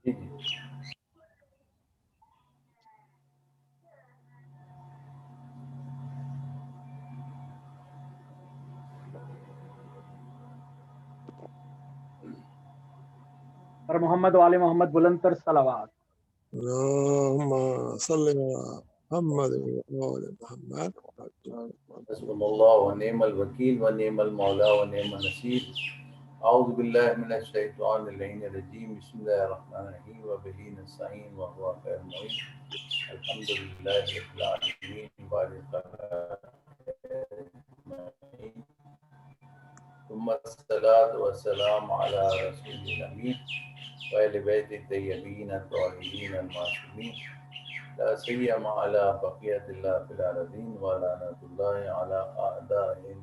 جی جی اور محمد وآل محمد بلند تر صلوات. اللهم صل على محمد وآل محمد. حسبنا اللہ ونعم الوکیل ونعم المولا ونعم النصیر. اعوذ باللہ من الشیطان اللعین الرجیم. بسم اللہ الرحمن الرحیم وبہ نستعین وهو خیر المعین. الحمد للہ رب العالمین ثم الصلاة والسلام علی رسول الامین وآل بیت الطیبین الطاہرین المعصومین لا سیما علی بقیت اللہ فی الارضین ولعنۃ اللہ علی اعدائهم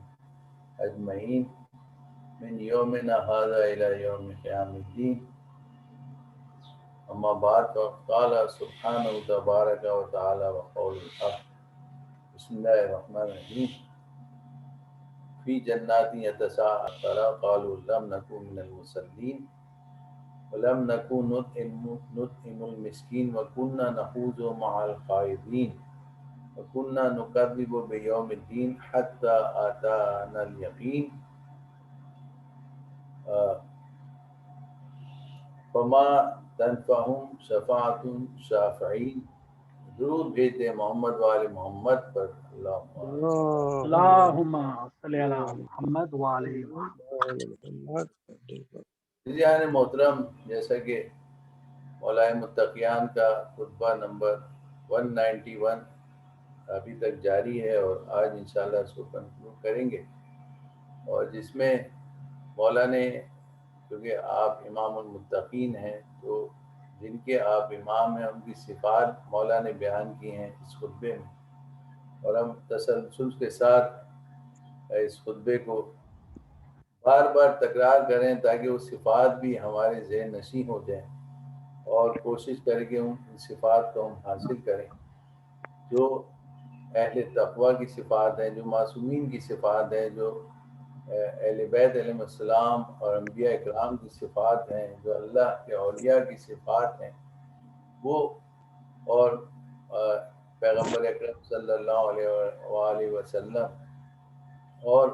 اجمعین من یومنا ھذا الی یوم قیام الدین. اما بعد فقال سبحانہ تبارک و تعالی وقول الحق. بسم اللہ الرحمن الرحیم. فی جنات یتساءلون قالوا لم نکن من المصلین ولم نکن نطعم المسکین وکنا نخوض مع الخائضین وکنا نکذب بیوم الدین حتی اتانا الیقین فما تنفعهم شفاعت الشافعین. درود بھیج دیں محمد وآل محمد پر. اللہم صلی علی محمد وآل محمد. عزیزان محترم، جیسا کہ مولا متقیان کا خطبہ نمبر 191 ابھی تک جاری ہے اور آج انشاءاللہ اس کو کنکلوڈ کریں گے، اور جس میں مولا نے، کیونکہ آپ امام المتقین ہیں تو جن کے آپ امام ہیں ان کی صفات مولا نے بیان کی ہیں اس خطبے میں، اور ہم تسلسل کے ساتھ اس خطبے کو بار بار تکرار کریں تاکہ وہ صفات بھی ہمارے ذہن نشین ہو جائیں اور کوشش کریں کہ ان صفات کو ہم حاصل کریں جو اہل تقویٰ کی صفات ہیں، جو معصومین کی صفات ہیں، جو اہل بیت علیہ السلام اور انبیاء اکرام کی صفات ہیں، جو اللہ کے اولیاء کی صفات ہیں وہ، اور پیغمبر اکرم صلی اللہ علیہ وآلہ وسلم اور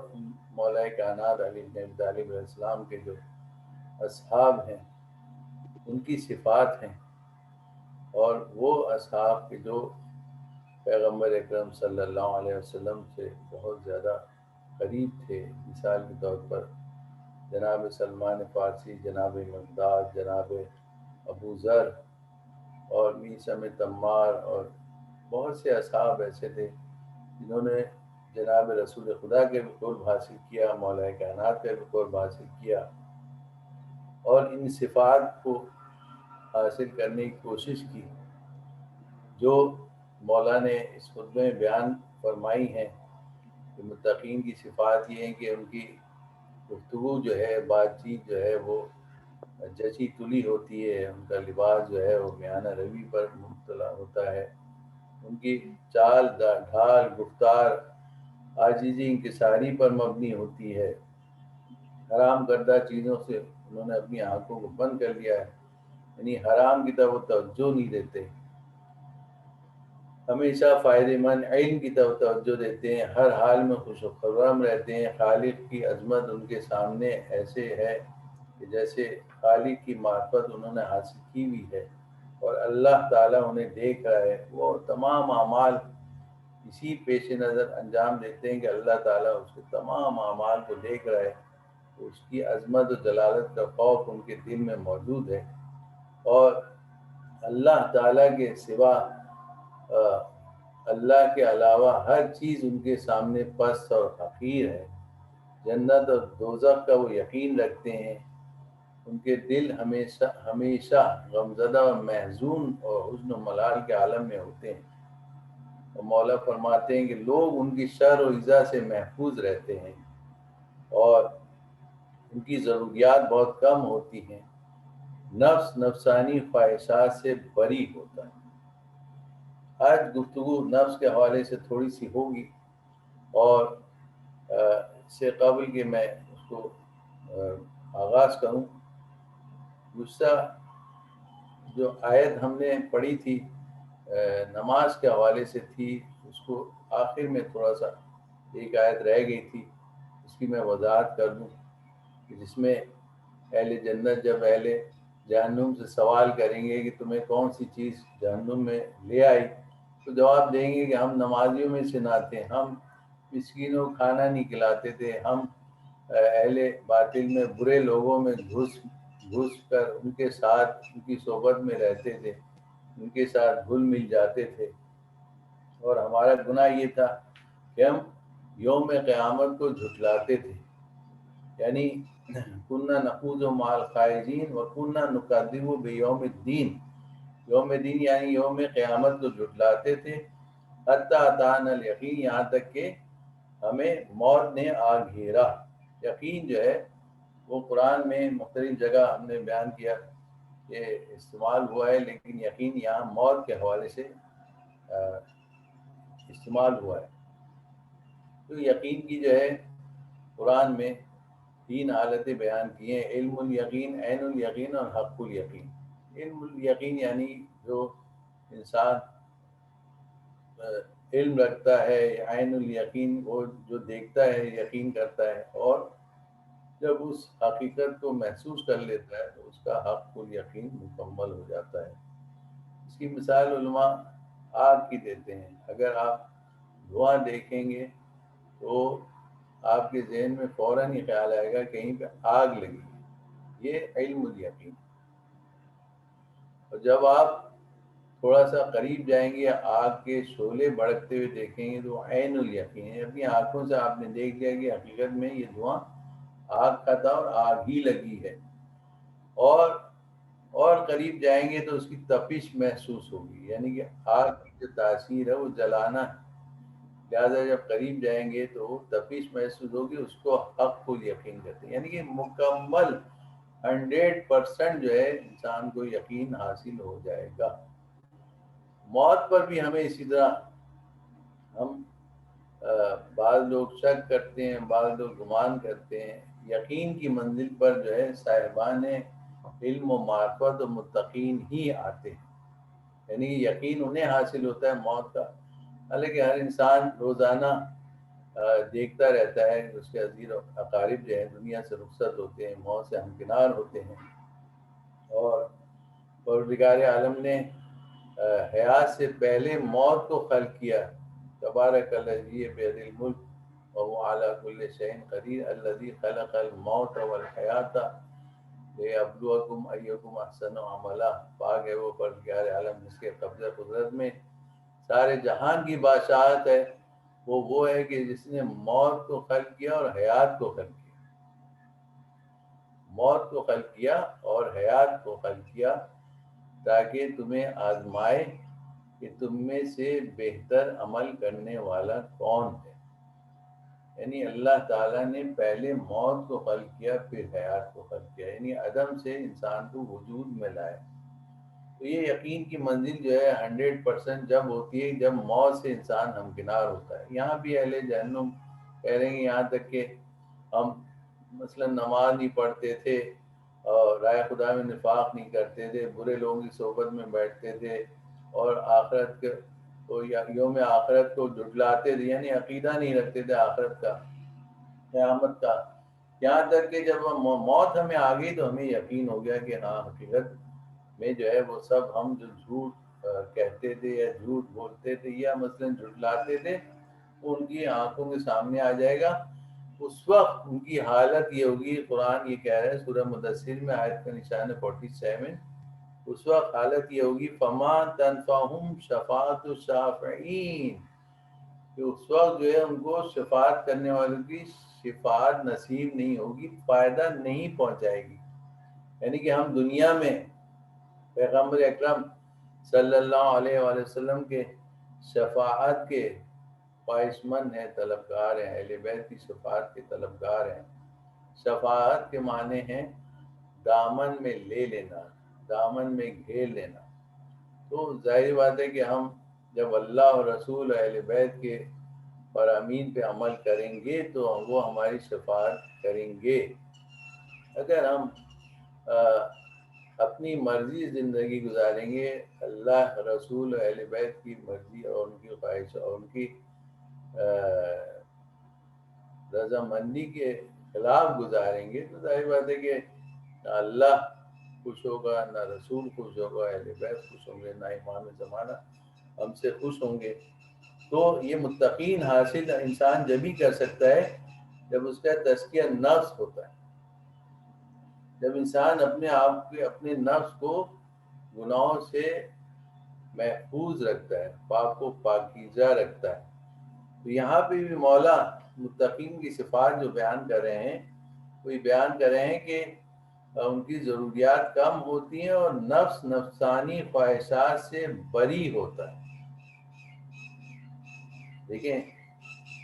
مولا کائنات علی بن ابی طالب علیہ السلام کے جو اصحاب ہیں ان کی صفات ہیں، اور وہ اصحاب کے جو پیغمبر اکرم صلی اللہ علیہ وسلم سے بہت زیادہ قریب تھے. مثال کے طور پر جناب سلمان فارسی، جناب مقداد، جناب ابو ذر اور میثم تمار، اور بہت سے اصحاب ایسے تھے جنہوں نے جناب رسول خدا کے بھی قرب حاصل کیا، مولا کائنات کا بھی قرب حاصل کیا، اور ان صفات کو حاصل کرنے کی کوشش کی جو مولا نے اس خطبے میں بیان فرمائی ہیں. کہ متقین کی صفات یہ ہیں کہ ان کی گفتگو جو ہے، بات چیت جو ہے وہ جچی تلی ہوتی ہے، ان کا لباس جو ہے وہ میانہ روی پر مبتلا ہوتا ہے، ان کی چال ڈھال گفتار عاجزی انکساری پر مبنی ہوتی ہے. حرام کردہ چیزوں سے انہوں نے اپنی آنکھوں کو بند کر لیا ہے، یعنی حرام کی طرف توجہ نہیں دیتے، ہمیشہ فائدہ مند علم کی طرف توجہ دیتے ہیں، ہر حال میں خوش و خرم رہتے ہیں. خالق کی عظمت ان کے سامنے ایسے ہے کہ جیسے خالق کی معرفت انہوں نے حاصل کی ہوئی ہے، اور اللہ تعالیٰ انہیں دیکھ رہا ہے. وہ تمام اعمال اسی پیش نظر انجام دیتے ہیں کہ اللہ تعالیٰ اس کے تمام اعمال کو دیکھ رہا ہے. اس کی عظمت و جلالت کا خوف ان کے دل میں موجود ہے، اور اللہ تعالیٰ کے سوا اللہ کے علاوہ ہر چیز ان کے سامنے پست اور حقیر ہے. جنت اور دوزخ کا وہ یقین رکھتے ہیں. ان کے دل ہمیشہ غمزدہ و محزون اور حزن و ملال کے عالم میں ہوتے ہیں. اور مولا فرماتے ہیں کہ لوگ ان کی شر و ایذا سے محفوظ رہتے ہیں اور ان کی ضروریات بہت کم ہوتی ہیں. نفس نفسانی خواہشات سے بری ہوتا ہے. آج گفتگو نفس کے حوالے سے تھوڑی سی ہوگی، اور اس سے قبل کہ میں اس کو آغاز کروں، گزشتہ جو آیت ہم نے پڑھی تھی نماز کے حوالے سے تھی، اس کو آخر میں تھوڑا سا ایک آیت رہ گئی تھی، اس کی میں وضاحت کر دوں، جس میں اہل جنت جب اہل جہنم سے سوال کریں گے کہ تمہیں کون سی چیز جہنم میں لے آئی، تو جواب دیں گے کہ ہم نمازیوں میں سے نہ تھے، ہم مسکینوں کو کھانا نہیں کھلاتے تھے، ہم اہل باطل میں برے لوگوں میں گھس کر ان کے ساتھ ان کی صحبت میں رہتے تھے، ان کے ساتھ گھل مل جاتے تھے، اور ہمارا گناہ یہ تھا کہ ہم یوم قیامت کو جھٹلاتے تھے، یعنی کننا نخوض مع الخائضین و کننا نکذب بیوم الدین، یوم دین یعنی یوم قیامت کو جھٹلاتے تھے، حتی اتانا الیقین، یہاں تک کہ ہمیں موت نے آ گھیرا۔ یقین جو ہے وہ قرآن میں مختلف جگہ ہم نے بیان کیا کہ استعمال ہوا ہے، لیکن یقین یہاں موت کے حوالے سے استعمال ہوا ہے۔ تو یقین کی جو ہے قرآن میں 3 حالتیں بیان کی ہیں، علم الیقین، عین الیقین اور حق الیقین۔ علم الیقین یعنی جو انسان علم رکھتا ہے، عین الیقین وہ جو دیکھتا ہے، یقین کرتا ہے، اور جب اس حقیقت کو محسوس کر لیتا ہے تو اس کا حق الیقین مکمل ہو جاتا ہے۔ اس کی مثال علماء آگ کی دیتے ہیں، اگر آپ دھواں دیکھیں گے تو آپ کے ذہن میں فوراً ہی خیال آئے گا کہیں پہ آگ لگی ہے، یہ علم الیقین۔ اور جب آپ تھوڑا سا قریب جائیں گے، آگ کے شعلے بھڑکتے ہوئے دیکھیں گے تو عین الیقین ہے، اپنی آنکھوں سے آپ نے دیکھ لیا کہ حقیقت میں یہ دھواں آگ کا تھا اور آگ ہی لگی ہے، اور قریب جائیں گے تو اس کی تپش محسوس ہوگی، یعنی کہ آگ کی جو تاثیر ہے وہ جلانا ہے، لہٰذا جب قریب جائیں گے تو تپش محسوس ہوگی، اس کو حق کو یقین کہتے ہیں، یعنی کہ مکمل 100% جو ہے انسان کو یقین حاصل ہو جائے گا۔ موت پر بھی ہمیں اسی طرح، ہم بعض لوگ شک کرتے ہیں، بعض لوگ گمان کرتے ہیں، یقین کی منزل پر جو ہے صاحبان علم و معرفت و متقین ہی آتے ہیں، یعنی یقین انہیں حاصل ہوتا ہے موت کا، حالانکہ ہر انسان روزانہ دیکھتا رہتا ہے اس کے عزیز و اقارب جو ہے دنیا سے رخصت ہوتے ہیں، موت سے ہمکنار ہوتے ہیں، اور پروردگار عالم نے حیات سے پہلے موت کو خلق کیا، تبارک الذی بیدہ الملک وهو علی کل شیء قدیر الذی خلق الموت والحیات لیبلوکم ایکم احسن عملا۔ پاک ہے وہ پروردگار عالم جس کے قبضہ قدرت میں سارے جہان کی بادشاہت ہے، وہ ہے کہ جس نے موت کو خلق کیا اور حیات کو خلق کیا، موت کو خلق کیا اور حیات کو خلق کیا تاکہ تمہیں آزمائے کہ تم میں سے بہتر عمل کرنے والا کون ہے، یعنی اللہ تعالیٰ نے پہلے موت کو خلق کیا پھر حیات کو خلق کیا، یعنی عدم سے انسان کو وجود میں لائے۔ تو یہ یقین کی منزل جو ہے 100% جب ہوتی ہے جب موت سے انسان ہمکنار ہوتا ہے۔ یہاں بھی اہل جہنم کہہ رہے ہیں یہاں تک کہ ہم مثلا نماز نہیں پڑھتے تھے اور رائے خدا میں نفاق نہیں کرتے تھے، برے لوگوں کی صحبت میں بیٹھتے تھے، اور آخرت کو یا یوم آخرت کو جھٹلاتے تھے، یعنی عقیدہ نہیں رکھتے تھے آخرت کا، قیامت کا، یہاں تک کہ جب موت ہمیں آ گئی تو ہمیں یقین ہو گیا کہ ہاں حقیقت میں جو ہے وہ سب ہم جو جھوٹ کہتے تھے یا جھوٹ بولتے تھے یا مثلا جھٹلاتے تھے وہ ان کی آنکھوں کے سامنے آ جائے گا۔ اس وقت ان کی حالت یہ ہوگی، قرآن یہ کہہ رہا ہے سورہ مدثر میں آیت کا نشان ہے 47، اس وقت حالت یہ ہوگی فما تنفعہم شفاعت الشافعین، کہ اس وقت جو ہے ان کو شفاعت کرنے والوں کی شفاعت نصیب نہیں ہوگی، فائدہ نہیں پہنچائے گی، یعنی کہ ہم دنیا میں پیغمبر اکرم صلی اللہ علیہ وآلہ وسلم کے شفاعت کے خواہش مند ہیں، طلبگار ہیں، اہل بیت کی شفاعت کے طلبگار ہیں۔ شفاعت کے معنی ہیں دامن میں لے لینا، دامن میں گھیر لینا۔ تو ظاہر بات ہے کہ ہم جب اللہ اور رسول اہل بیت کے فرامین پہ عمل کریں گے تو وہ ہماری شفاعت کریں گے۔ اگر ہم اپنی مرضی زندگی گزاریں گے، اللہ رسول اور اہل بیت کی مرضی اور ان کی خواہش اور ان کی رضامندی کے خلاف گزاریں گے، تو ظاہر بات ہے کہ نہ اللہ خوش ہوگا، نہ رسول خوش ہوگا، اہل بیت خوش ہوں گے، نہ امام زمانہ ہم سے خوش ہوں گے۔ تو یہ متقین حاصل انسان جب ہی کر سکتا ہے جب اس کا تزکیہ نفس ہوتا ہے، جب انسان اپنے آپ کے اپنے نفس کو گناہوں سے محفوظ رکھتا ہے، پاک و پاکیزہ رکھتا ہے۔ تو یہاں پہ بھی مولا متقین کی صفات جو بیان کر رہے ہیں، وہ بیان کر رہے ہیں کہ ان کی ضروریات کم ہوتی ہیں اور نفس نفسانی خواہشات سے بری ہوتا ہے۔ دیکھیں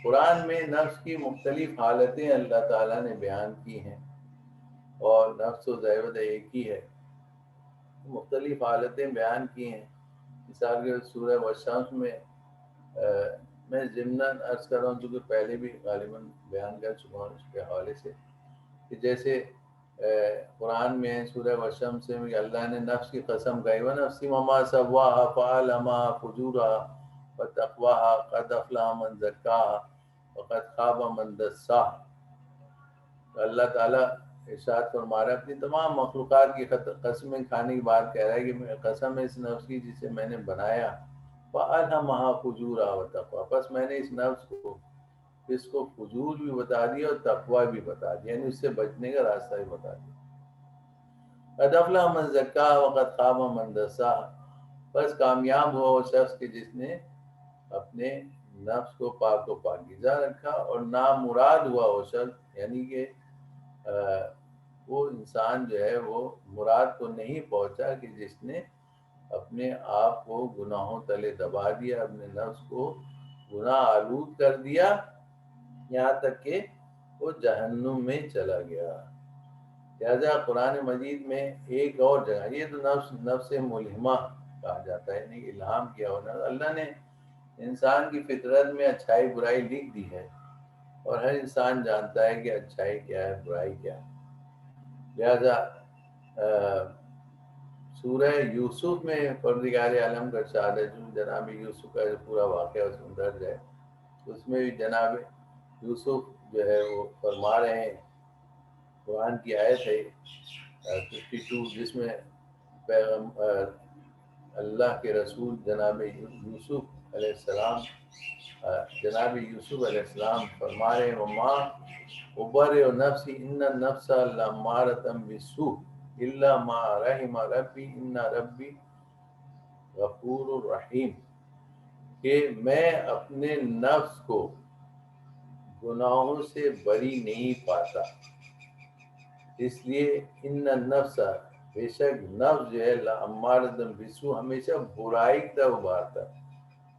قرآن میں نفس کی مختلف حالتیں اللہ تعالیٰ نے بیان کی ہیں، اور نفس و ضیبت ایک ہی ہے، مختلف حالتیں بیان کی ہیں۔ مثال کے سورہ والشمس میں میں ضمناً عرض کر رہا ہوں چونکہ پہلے بھی غالباً بیان کر چکا ہوں اس کے حوالے سے، کہ جیسے قرآن میں سورہ والشمس میں اللہ نے نفس کی قسم کہی، وَنَفْسٍ وَمَا سَوَّاهَا فَأَلْهَمَهَا فُجُورَهَا وَتَقْوَاهَا قَدْ أَفْلَحَ مَنْ زَكَّاهَا وَقَدْ خَابَ مَنْ دَسَّاهَا۔ تو اللہ تعالیٰ ارشاد فرما رہا ہے اپنی تمام مخلوقات کی قسمیں کھانے کی بات کہہ رہا ہے کہ میں قسم ہے اس نفس کی جسے میں نے بنایا، فَأَلْهَمَهَا فُجُورَهَا وَتَقْوَاهَا، بس میں نے اس نفس کو، اس کو فجور بھی بتا دیا اور تقوی بھی بتا دیا، یعنی اس سے بچنے کا راستہ بھی بتا دیا۔ قد افلح من زکاها وقد خاب من دساها، بس کامیاب ہوا وہ شخص کہ جس نے اپنے نفس کو پاک و پاکیزہ رکھا، اور نامراد ہوا وہ شخص، یعنی کہ وہ انسان جو ہے وہ مراد کو نہیں پہنچا کہ جس نے اپنے آپ کو گناہوں تلے دبا دیا، اپنے نفس کو گناہ آلود کر دیا، یہاں تک کہ وہ جہنم میں چلا گیا۔ لہذا قرآن مجید میں ایک اور جگہ، یہ تو نفس ملہمہ کہا جاتا ہے، یعنی الہام کیا ہونا، اللہ نے انسان کی فطرت میں اچھائی برائی لکھ دی ہے، اور ہر انسان جانتا ہے کہ اچھائی کیا ہے، برائی کیا ہے۔ لہذا سورہ یوسف میں پروردگار عالم کا ارشاد ہے، جو جناب یوسف کا پورا واقعہ اس میں درج ہے، اس میں بھی جناب یوسف جو ہے وہ فرما رہے ہیں، قرآن کی آیت ہے 52 جس میں اللہ کے رسول جناب یوسف علیہ السلام فرما رہے ہیں وَمَا أُبَرِّئُ نَفْسِي إِنَّ النَّفْسَ لَأَمَّارَةٌ بِالسُّوءِ إِلَّا مَا رَحِمَ رَبِّي إِنَّ رَبِّي غَفُورٌ رَحِيمٌ، کہ میں اپنے نفس کو گناہوں سے بری نہیں پاتا، اس لیے ان النفس، بے شک نفس جو ہے لامارۃ بالسوء، ہمیشہ برائی کا ابھارتا ہے،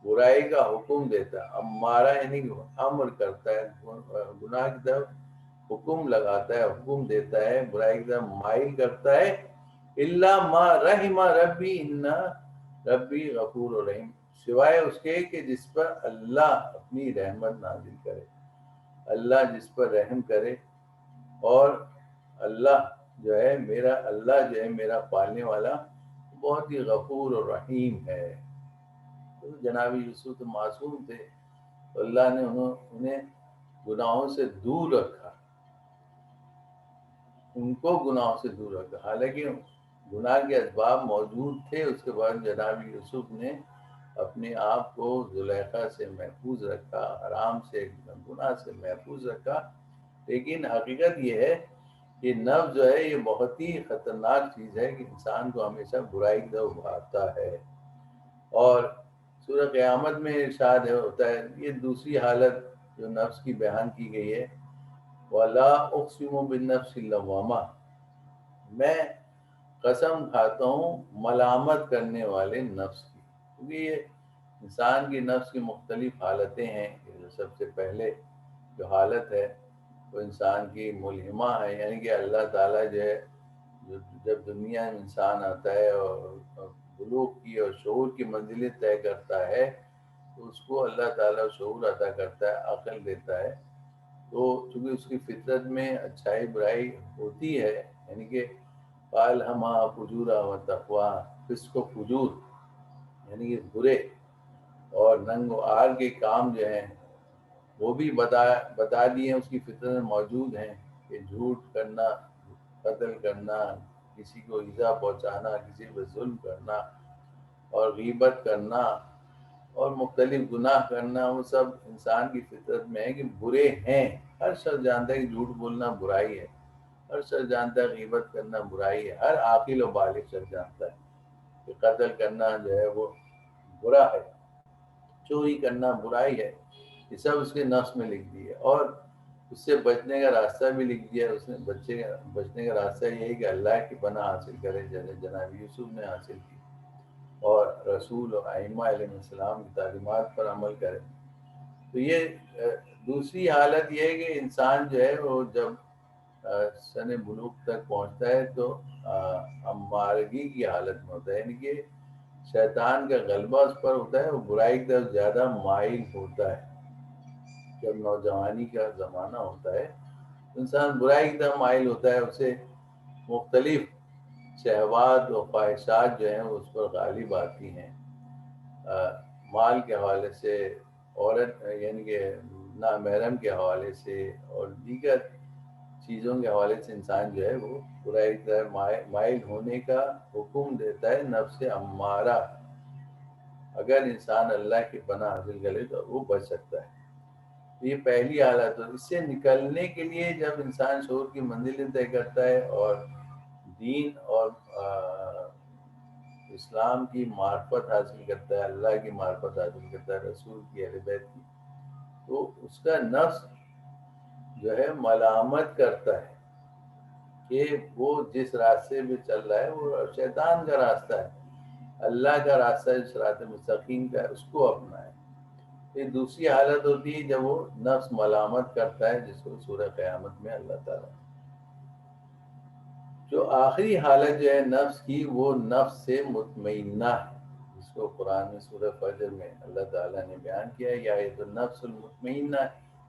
برائی کا حکم دیتا ہے۔ امارہ یعنی امر کرتا ہے، گناہ کی طرف حکم لگاتا ہے، حکم دیتا ہے، برائی کی طرف مائل کرتا ہے۔ الا ما رحم ربی ان ربی غفور رحیم، سوائے اس کے کہ جس پر اللہ اپنی رحمت نازل کرے، اللہ جس پر رحم کرے، اور اللہ جو ہے میرا پالنے والا بہت ہی غفور اور رحیم ہے۔ تو جناب یوسف تو معصوم تھے، تو اللہ نے انہیں گناہوں سے دور رکھا، ان کو گناہوں سے دور رکھا، حالانکہ گناہ کے اسباب موجود تھے۔ اس کے بعد جناب یوسف نے اپنے آپ کو زلیخا سے محفوظ رکھا، حرام سے، گناہ سے محفوظ رکھا۔ لیکن حقیقت یہ ہے کہ نفس جو ہے یہ بہت ہی خطرناک چیز ہے کہ انسان کو ہمیشہ برائی کی طرف ابھارتا ہے، اور سورہ قیامت میں ارشاد ہوتا ہے، یہ دوسری حالت جو نفس کی بیان کی گئی ہے، وَلَا أُقْسِمُ بِالنَّفْسِ اللَّوَّامَةِ، میں قسم کھاتا ہوں ملامت کرنے والے نفس کی، کیونکہ یہ انسان کی نفس کی مختلف حالتیں ہیں۔ سب سے پہلے جو حالت ہے وہ انسان کی ملہمہ ہے، یعنی کہ اللہ تعالیٰ جو ہے جب دنیا میں انسان آتا ہے اور بلوغ کی اور شعور کی منزلیں طے کرتا ہے، تو اس کو اللہ تعالیٰ شعور عطا کرتا ہے، عقل دیتا ہے۔ تو چونکہ اس کی فطرت میں اچھائی برائی ہوتی ہے، یعنی کہ فَأَلْهَمَهَا فُجُورَهَا وَتَقْوَاهَا، فسق و فجور یعنی کہ برے اور ننگ و آر کے کام جو ہیں وہ بھی بتا دیے اس کی فطرت میں موجود ہیں، کہ جھوٹ کرنا، قتل کرنا، کسی کو ایذا پہنچانا، کسی پہ ظلم کرنا اور غیبت کرنا اور مختلف گناہ کرنا، وہ سب انسان کی فطرت میں ہے کہ برے ہیں۔ ہر شخص جانتا ہے کہ جھوٹ بولنا برائی ہے، ہر شخص جانتا ہے غیبت کرنا برائی ہے، ہر عاقل و بالغ شخص جانتا ہے کہ قتل کرنا جو ہے وہ برا ہے، چوری کرنا برائی ہے، یہ سب اس کے نفس میں لکھ دی ہے۔ اور اس سے بچنے کا راستہ بھی لکھ دیا ہے اس نے۔ بچنے کا راستہ یہ ہے کہ اللہ کی پناہ حاصل کرے، جیسے جناب یوسف نے حاصل کی، اور رسول اور ائمہ علیہ السلام کی تعلیمات پر عمل کرے۔ تو یہ دوسری حالت یہ ہے کہ انسان جو ہے وہ جب سن بلوغ تک پہنچتا ہے تو امارگی کی حالت میں ہوتا ہے، یعنی کہ شیطان کا غلبہ اس پر ہوتا ہے، وہ برائی کی طرف زیادہ مائل ہوتا ہے۔ جب نوجوانی کا زمانہ ہوتا ہے انسان برائی کی طرف مائل ہوتا ہے، اسے مختلف شہوات و خواہشات جو ہیں وہ اس پر غالب آتی ہیں، مال کے حوالے سے، عورت یعنی کہ نامحرم کے حوالے سے اور دیگر چیزوں کے حوالے سے انسان جو ہے وہ برائی کی طرف مائل ہونے کا حکم دیتا ہے نفس امارہ۔ اگر انسان اللہ کی پناہ حاصل کرے تو وہ بچ سکتا ہے۔ یہ پہلی حالت ہے۔ اس سے نکلنے کے لیے جب انسان شعور کی منزلیں طے کرتا ہے اور دین اور اسلام کی معرفت حاصل کرتا ہے، اللہ کی معرفت حاصل کرتا ہے، رسول کی، اہل بیت کی، تو اس کا نفس جو ہے ملامت کرتا ہے کہ وہ جس راستے پہ چل رہا ہے وہ شیطان کا راستہ ہے، اللہ کا راستہ ہے صراط مستقیم کا ہے، اس کو اپنائے۔ یہ دوسری حالت ہوتی ہے جب وہ نفس ملامت کرتا ہے، جس کو سورہ قیامت میں اللہ تعالیٰ۔ جو آخری حالت جو ہے نفس کی، وہ نفس سے مطمئنہ ہے، جس کو قرآن میں سورہ فجر میں اللہ تعالیٰ نے بیان کیا ہے، یا ایت النفس المطمئنہ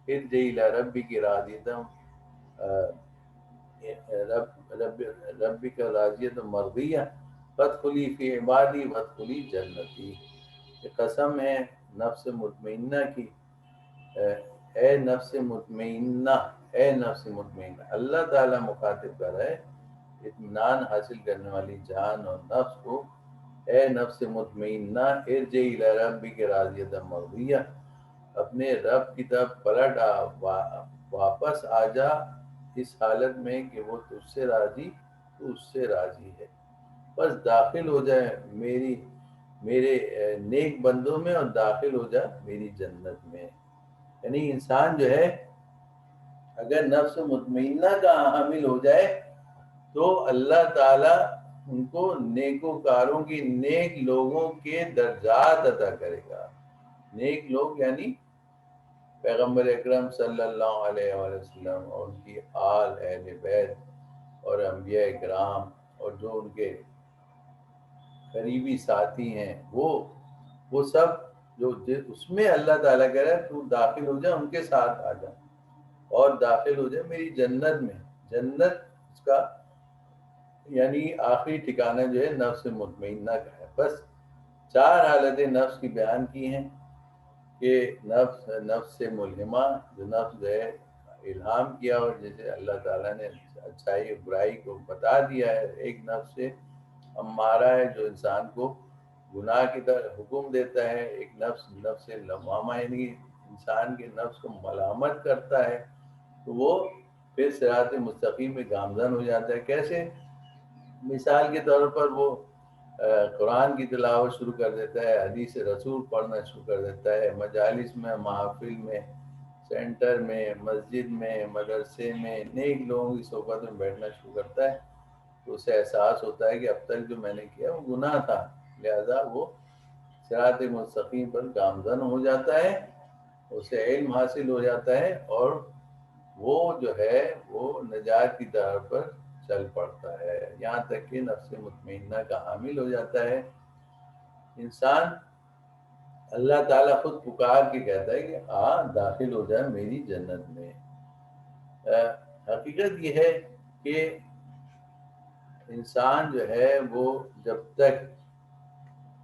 ارجعی الی ربک راضیۃ ربک راضیۃ مرضیہ فادخلی فی عبادی وادخلی جنتی۔ یہ قسم ہے نفس مطمئنہ کی، اے نفس مطمئنہ، اے نفس مطمئنہ، اللہ تعالیٰ مخاطب کر رہا ہے اطمینان حاصل کرنے والی جان اور نفس کو، اے نفس مطمئنہ ارجعی الی ربک راضیۃ مرضیہ، اپنے رب کی طرف پلٹ واپس آ جا اس حالت میں کہ وہ تجھ سے راضی، تو اس سے راضی ہے، بس داخل ہو جائے میرے نیک بندوں میں اور داخل ہو جا میری جنت میں۔ یعنی انسان جو ہے اگر نفس مطمئنہ کا حامل ہو جائے تو اللہ تعالیٰ ان کو نیکوکاروں کی، نیک لوگوں کے درجات عطا کرے گا۔ نیک لوگ یعنی پیغمبر اکرم صلی اللہ علیہ وآلہ وسلم اور ان کی آل، اہل بیت اور انبیاء اکرام اور جو ان کے قریبی ساتھی ہیں، وہ سب جو اس میں اللہ تعالیٰ کہہ رہا ہے تو داخل ہو جا، ان کے ساتھ آ جا اور داخل ہو جا میری جنت میں۔ جنت اس کا یعنی آخری ٹھکانہ جو ہے نفس مطمئنہ کا ہے۔ بس چار حالتیں نفس کی بیان کی ہیں کہ نفس سے ملہمہ، جو نفس جو ہے الہام کیا اور جیسے اللہ تعالیٰ نے اچھائی اور برائی کو بتا دیا ہے۔ ایک نفس سے امارہ ہے جو انسان کو گناہ کی طرف حکم دیتا ہے۔ ایک نفس لوامہ یعنی انسان کے نفس کو ملامت کرتا ہے، تو وہ پھر صراط مستقیم میں گامزن ہو جاتا ہے۔ کیسے؟ مثال کے طور پر وہ قرآن کی تلاوت شروع کر دیتا ہے، حدیث رسول پڑھنا شروع کر دیتا ہے، مجالس میں، محافل میں، سینٹر میں، مسجد میں، مدرسے میں نیک لوگوں کی صحبت میں بیٹھنا شروع کرتا ہے، تو اسے احساس ہوتا ہے کہ اب تک جو میں نے کیا وہ گناہ تھا، لہذا وہ صراط مستقیم پر گامزن ہو جاتا ہے، اسے علم حاصل ہو جاتا ہے اور وہ جو ہے وہ نجات کی طرف پر چل پڑتا ہے، یہاں تک کہ نفس مطمئنہ کا حامل ہو جاتا ہے۔ انسان اللہ تعالیٰ خود پکار کے کہتا ہے کہ داخل ہو جائے میری جنت میں۔ حقیقت یہ ہے کہ انسان جو ہے وہ جب تک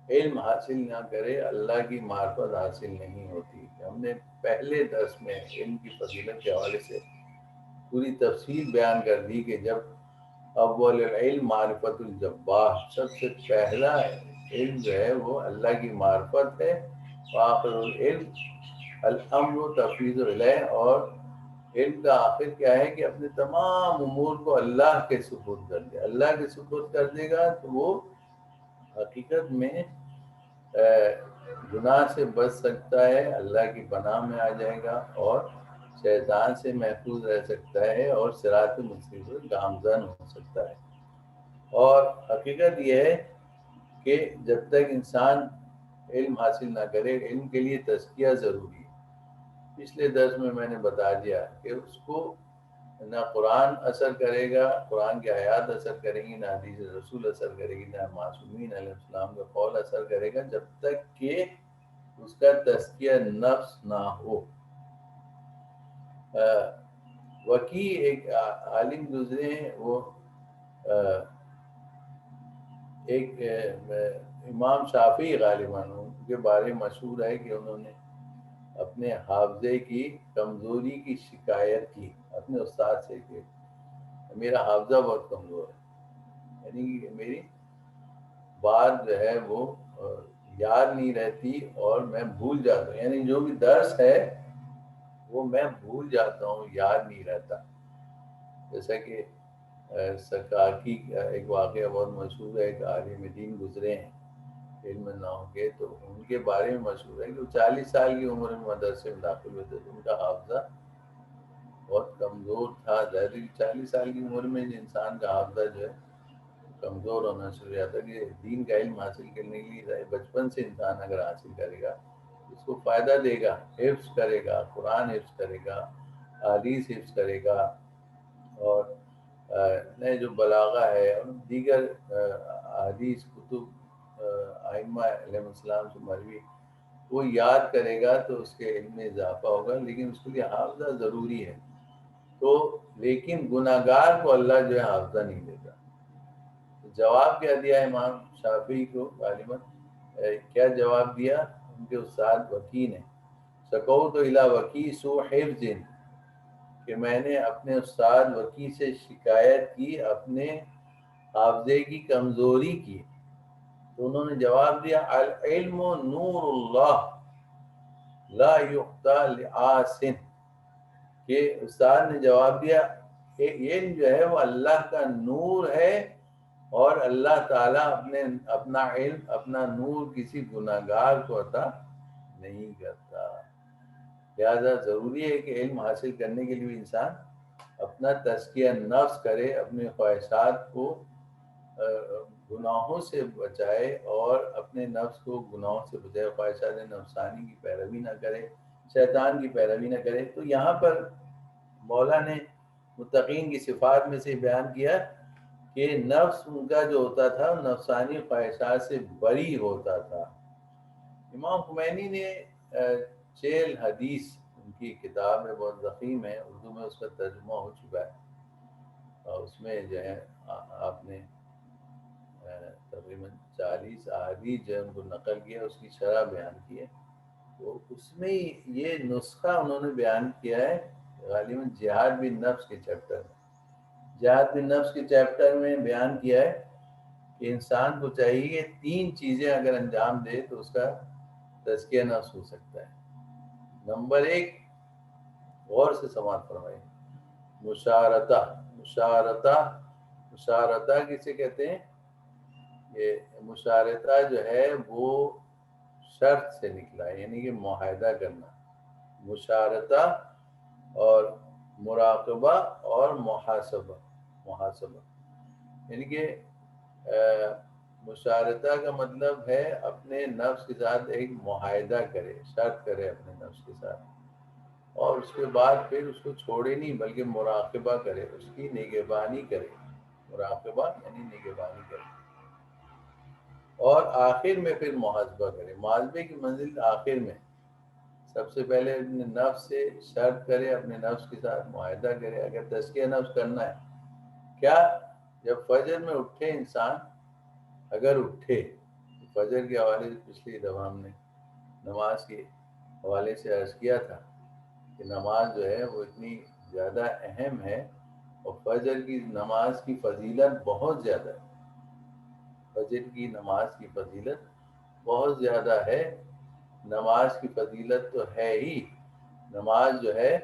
علم حاصل نہ کرے اللہ کی معرفت حاصل نہیں ہوتی. ہم نے پہلے درس میں علم کی فضیلت کے حوالے سے پوری تفصیل بیان کر دی کہ جب اول العلم معرفت الجبار، سب سے پہلا علم جو ہے وہ اللہ کی معرفت ہے. وآخر العلم الامر تفویض الیہ، اور علم کا آخر کیا ہے کہ اپنے تمام امور کو اللہ کے سپرد کر دے. اللہ کے سپرد کر دے گا تو وہ حقیقت میں گناہ سے بچ سکتا ہے، اللہ کی پناہ میں آ جائے گا، اور شیطان سے محفوظ رہ سکتا ہے، اور صراط مستقیم پر گامزن ہو سکتا ہے. اور حقیقت یہ ہے کہ جب تک انسان علم حاصل نہ کرے، علم کے لیے تزکیہ ضروری ہے. پچھلے درس میں نے بتا دیا کہ اس کو نہ قرآن اثر کرے گا، قرآن کی آیات اثر کریں گی، نہ حدیث رسول اثر کرے گی، نہ معصومین علیہ السلام کا قول اثر کرے گا، جب تک کہ اس کا تزکیہ نفس نہ ہو. وکی ایک عالم گزرے ہیں، وہ ایک امام شافعی غالباً ان کے بارے میں مشہور ہے کہ انہوں نے اپنے حافظے کی کمزوری کی شکایت کی اپنے استاد سے کہ میرا حافظہ بہت کمزور ہے، یعنی کہ میری بات جو ہے وہ یاد نہیں رہتی اور میں بھول جاتا ہوں، یعنی جو بھی درس ہے وہ میں بھول جاتا ہوں، یاد نہیں رہتا. جیسا کہ سکاکی کا ایک واقعہ بہت مشہور ہے، ایک عالم دین گزرے ہیں علم نحو کے، تو ان کے بارے میں مشہور ہے کہ وہ 40 سال کی عمر میں مدرسے میں داخل ہوئے تھے، تو ان کا حافظہ بہت کمزور تھا. ظاہر 40 سال کی عمر میں انسان کا حافظہ جو ہے کمزور ہونا شروع ہو جاتا ہے. کہ دین کا علم حاصل کرنے کے لیے بچپن سے انسان اگر حاصل کرے گا اس کو فائدہ دے گا، حفظ کرے گا، قرآن حفظ کرے گا، حدیث حفظ کرے گا، اور نئے جو بلاغہ ہے اور دیگر حدیث کتب ائمہ علیہ السلام سے مروی وہ یاد کرے گا تو اس کے علم میں اضافہ ہوگا. لیکن اس کے لیے حافظہ ضروری ہے. تو لیکن گناہ گار کو اللہ جو ہے حافظہ نہیں دیتا. جواب کیا دیا امام شافعی کو غالباً، کیا جواب دیا ان کے استاد وکی نے؟ شکوت الی وکی سوء حفظ، کہ میں نے اپنے استاد وکی سے شکایت کی اپنے حافظے کی کمزوری کی. تو انہوں نے جواب دیا العلم نور اللہ لا یخطا لعاصٍ، کہ استاد نے جواب دیا کہ علم جو ہے وہ اللہ کا نور ہے، اور اللہ تعالیٰ اپنا علم اپنا نور کسی گناہ گار کو عطا نہیں کرتا. لہذا ضروری ہے کہ علم حاصل کرنے کے لیے انسان اپنا تزکیہ نفس کرے، اپنے خواہشات کو گناہوں سے بچائے اور اپنے نفس کو گناہوں سے بچائے، خواہشات نفسانی کی پیروی نہ کرے، شیطان کی پیروی نہ کرے. تو یہاں پر مولا نے متقین کی صفات میں سے بیان کیا کہ نفس ان کا جو ہوتا تھا نفسانی خواہشات سے بری ہوتا تھا. امام خمینی نے 4 حدیث، ان کی کتاب ہے بہت ضخیم ہے، اردو میں اس کا ترجمہ ہو چکا ہے، اور اس میں جو ہے آپ نے تقریباً 40 احادیث جو ہے ان کو نقل کیا، اس کی شرح بیان کی ہے. تو اس میں یہ نسخہ انہوں نے بیان کیا ہے غالباً جہاد بن نفس کے چیپٹر میں. جہاد بن نفس کے چیپٹر میں بیان کیا ہے کہ انسان کو چاہیے کہ 3 چیزیں اگر انجام دے تو اس کا تزکیہ نفس ہو سکتا ہے. نمبر 1، غور سے سماعت فرمائیں، مشارطہ. مشارطہ کسے کہتے ہیں؟ یہ مشارطہ جو ہے وہ شرط سے نکلا ہے، یعنی کہ معاہدہ کرنا. مشارطہ اور مراقبہ اور محاسبہ، یعنی کہ مشارطہ کا مطلب ہے اپنے نفس کے ساتھ ایک معاہدہ کرے، شرط کرے اپنے نفس کے ساتھ، اور اس کے بعد پھر اس کو چھوڑے نہیں بلکہ مراقبہ کرے، اس کی نگہبانی کرے. مراقبہ یعنی نگہبانی کرے، اور آخر میں پھر محاسبہ کرے. محاسبے کی منزل آخر میں. سب سے پہلے اپنے نفس سے شرط کرے، اپنے نفس کے ساتھ معاہدہ کرے. اگر تزکیہ نفس کرنا ہے، کیا جب فجر میں اٹھے انسان، اگر اٹھے، فجر کے حوالے سے پچھلی دفعہ ہم نے نماز کے حوالے سے عرض کیا تھا کہ نماز جو ہے وہ اتنی زیادہ اہم ہے، اور فجر کی نماز کی فضیلت بہت زیادہ ہے، فجر کی نماز کی فضیلت بہت زیادہ ہے۔ نماز کی فضیلت تو ہے ہی، نماز جو ہے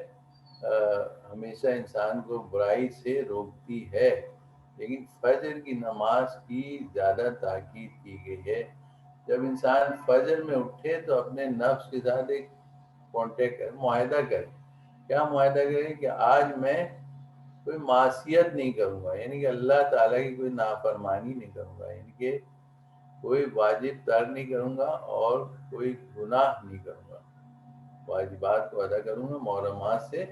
ہمیشہ انسان کو برائی سے روکتی ہے، لیکن فجر کی نماز کی زیادہ تاکید کی گئی ہے۔ جب انسان فجر میں اٹھے تو اپنے نفس کے ساتھ ایک کانٹیکٹ کرے، معاہدہ کرے۔ کیا معاہدہ کرے؟ کہ آج میں کوئی معصیت نہیں کروں گا، یعنی کہ اللہ تعالیٰ کی کوئی نافرمانی نہیں کروں گا، یعنی کہ کوئی واجب ترک نہیں کروں گا اور کوئی گناہ نہیں کروں گا، واجبات کو ادا کروں گا، محرمات سے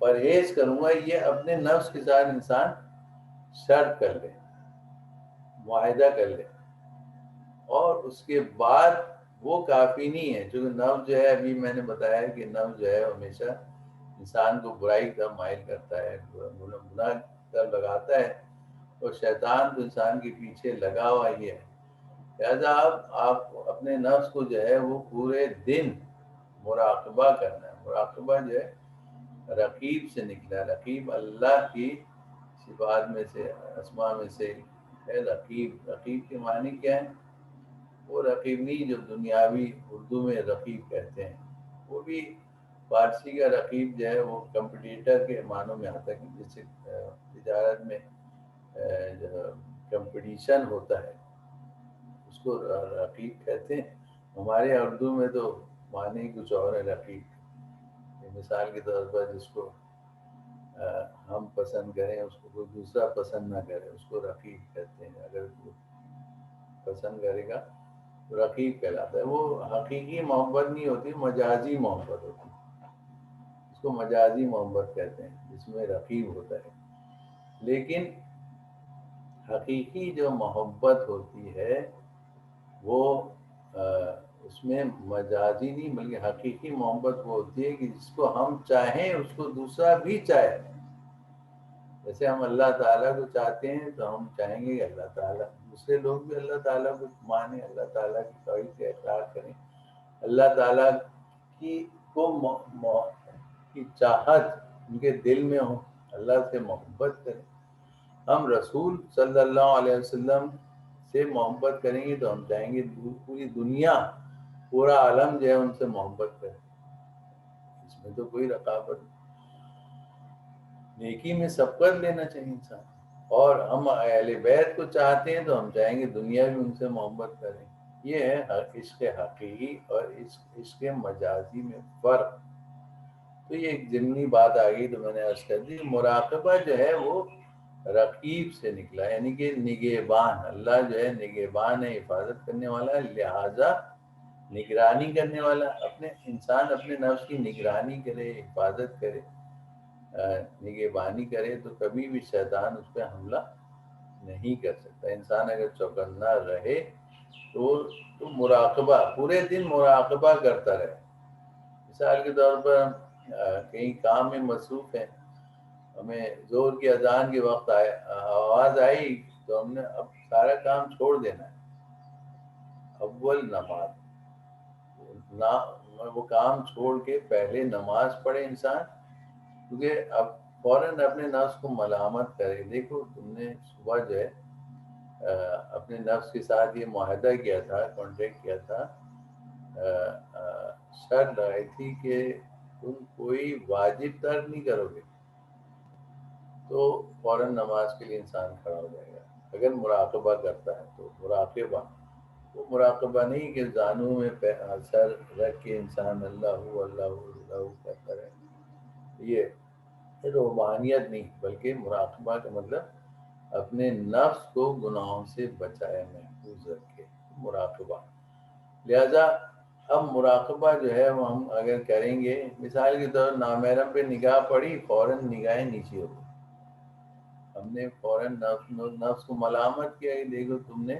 پرہیز کروں گا۔ یہ اپنے نفس کے ساتھ انسان شرط کر لے، معاہدہ کر لے، اور اس کے بعد وہ کافی نہیں ہے، چونکہ نفس جو ہے، ابھی میں نے بتایا کہ نفس جو ہے ہمیشہ انسان کو برائی کا مائل کرتا ہے، گناہ طرف لگاتا ہے، اور شیطان تو انسان کے پیچھے لگا ہوا ہی ہے۔ لہٰذا آپ اپنے نفس کو جو ہے وہ پورے دن مراقبہ کرنا ہے۔ مراقبہ جو ہے رقیب سے نکلا، رقیب اللہ کی صفات میں سے، اسماء میں سے ہے رقیب۔ رقیب کے معنی کیا ہے؟ وہ رقیب نہیں جو دنیاوی اردو میں رقیب کہتے ہیں، وہ بھی فارسی کا رقیب جو ہے وہ کمپٹیٹر کے معنوں میں آتا ہے، کہ جس سے تجارت میں جو کمپٹیشن ہوتا ہے اس کو رقیب کہتے ہیں۔ ہمارے اردو میں تو معنی کچھ اور ہے رقیب، مثال کے طور پر جس کو ہم پسند کریں اس کو کوئی دوسرا پسند نہ کرے، اس کو رقیب کہتے ہیں۔ اگر کوئی پسند کرے گا تو رقیب کہلاتا ہے۔ وہ حقیقی محبت نہیں ہوتی، مجازی محبت ہوتی ہے، اس کو مجازی محبت کہتے ہیں، جس میں رقیب ہوتا ہے۔ لیکن حقیقی جو محبت ہوتی ہے وہ اس میں مجازی نہیں بلکہ حقیقی محبت وہ ہوتی ہے کہ جس کو ہم چاہیں اس کو دوسرا بھی چاہے۔ جیسے ہم اللہ تعالیٰ کو چاہتے ہیں تو ہم چاہیں گے کہ اللہ تعالیٰ، دوسرے لوگ بھی اللہ تعالیٰ کو مانیں، اللہ تعالیٰ کی توحید کا اقرار کریں، اللہ تعالیٰ کی کی چاہت ان کے دل میں ہو، اللہ سے محبت کریں۔ ہم رسول صلی اللہ علیہ وسلم سے محبت کریں گے تو ہم چاہیں گے پوری دنیا، پورا عالم جو ہے ان سے محبت کرے، اس میں تو کوئی رقابت نہیں، نیکی میں سبقت لینا چاہیے انسان۔ اور ہم اہل بیت کو چاہتے ہیں تو ہم چاہیں گے دنیا بھی ان سے محبت کریں۔ یہ ہے عشق حقیقی اور عشق مجازی میں فرق۔ تو یہ ایک ضمنی بات آ گئی تو میں نے عرض کر دی۔ مراقبہ جو ہے وہ رقیب سے نکلا، یعنی کہ نگہبان، اللہ جو ہے نگہبان ہے، حفاظت کرنے والا ہے، لہٰذا نگرانی کرنے والا۔ اپنے انسان اپنے نفس کی نگرانی کرے، حفاظت کرے، نگہبانی کرے تو کبھی بھی شیطان اس پہ حملہ نہیں کر سکتا۔ انسان اگر چوکنا رہے تو مراقبہ، پورے دن مراقبہ کرتا رہے۔ مثال کے طور پر ہم کہیں کام میں مصروف ہیں، ہمیں زور کی اذان کے وقت آواز آئی تو ہم نے اب سارا کام چھوڑ دینا ہے، اول نماز، وہ کام چھوڑ کے پہلے نماز پڑھے انسان، کیونکہ اب فوراً اپنے نفس کو ملامت کرے۔ دیکھو تم نے صبح جو ہے اپنے نفس کے ساتھ یہ معاہدہ کیا تھا، کانٹیکٹ کیا تھا، شرط لگائی تھی کہ تم کوئی واجب ترک نہیں کرو گے، تو فوراً نماز کے لیے انسان کھڑا ہو جائے گا اگر مراقبہ کرتا ہے۔ تو مراقبہ، وہ مراقبہ نہیں کہ زانوں میں سر رکھ کے انسان اللہ اللہ اللہ کرتا رہے، یہ روحانیت نہیں، بلکہ مراقبہ کا مطلب اپنے نفس کو گناہوں سے بچائے، محفوظ رکھے، مراقبہ۔ لہذا اب مراقبہ جو ہے وہ ہم اگر کریں گے، مثال کے طور نامحرم پہ نگاہ پڑی، فوراً نگاہیں نیچے ہوگی، ہم نے فوراً نفس کو ملامت کیا کہ دیکھو تم نے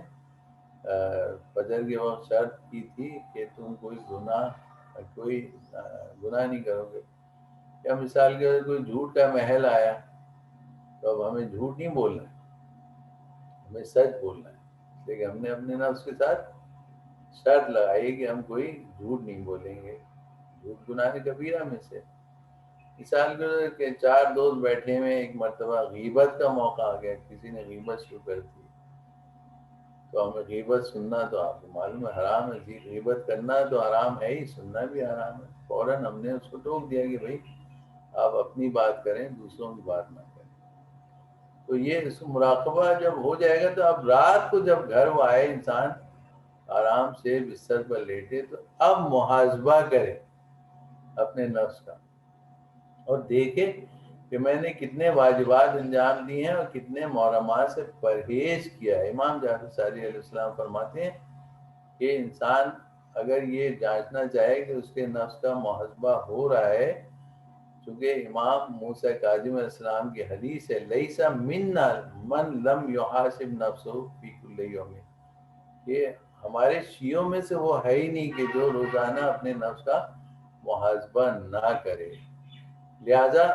فجر کے وقت شرط کی تھی کہ تم کوئی گناہ نہیں کرو گے۔ یا مثال کے طور کوئی جھوٹ کا محل آیا تو اب ہمیں جھوٹ نہیں بولنا، ہمیں سچ بولنا ہے، لیکن ہم نے اپنے نفس کے ساتھ شرط لگائی کہ ہم کوئی جھوٹ نہیں بولیں گے، جھوٹ گناہ کبیرہ میں سے۔ مثال کے 4 دوست بیٹھے ہوئے، ایک مرتبہ غیبت کا موقع آ گیا، کسی نے غیبت شروع کر دی، تو ہمیں غیبت سننا تو آپ کو معلوم ہے حرام ہے، جی غیبت کرنا تو حرام ہے ہی، سننا بھی حرام ہے۔ فوراً ہم نے اس کو ٹوک دیا کہ بھائی آپ اپنی بات کریں، دوسروں کی بات نہ کریں۔ تو یہ اس مراقبہ جب ہو جائے گا، تو اب رات کو جب گھر وہ آئے، انسان آرام سے بستر پر لیٹے، تو اب محاسبہ کرے اپنے نفس کا اور دیکھے کہ میں نے کتنے واجبات انجام دیے ہیں اور کتنے محرمات سے پرہیز کیا ہے۔ امام جعفر صادق علیہ السلام فرماتے ہیں کہ انسان اگر یہ جانچنا چاہے کہ اس کے نفس کا محاسبہ ہو رہا ہے، چونکہ امام موسیٰ کاظم علیہ السلام کی حدیث ہے، لیس منا من لم یحاسب نفسہ فی کل یوم، کہ ہمارے شیعوں میں سے وہ ہے ہی نہیں کہ جو روزانہ اپنے نفس کا محاسبہ نہ کرے۔ لہذا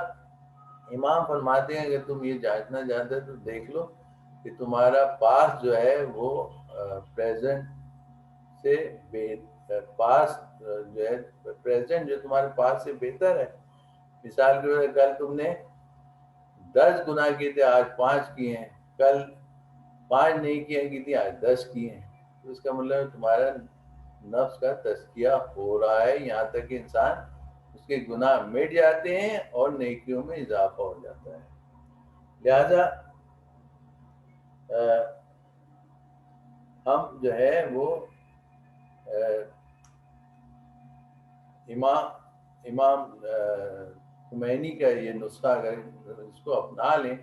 امام فرماتے ہیں اگر تم یہ جانچنا چاہتے تو دیکھ لو کہ تمہارا پاس جو ہے وہ پریزنٹ سے پاس جو ہے پریزنٹ جو تمہارے پاس سے بہتر ہے۔ مثال کے طور پر کل تم نے 10 گناہ کیے تھے، آج 5 کیے ہیں، کل 5 نہیں کیے کی تھی، آج 10 کیے ہیں، تو اس کا مطلب تمہارا نفس کا تزکیہ ہو رہا ہے، یہاں تک کہ انسان اس کے گناہ مٹ جاتے ہیں اور نیکیوں میں اضافہ ہو جاتا ہے۔ لہذا ہم جو ہے وہ امام خمینی کا یہ نسخہ اگر اس کو اپنا لیں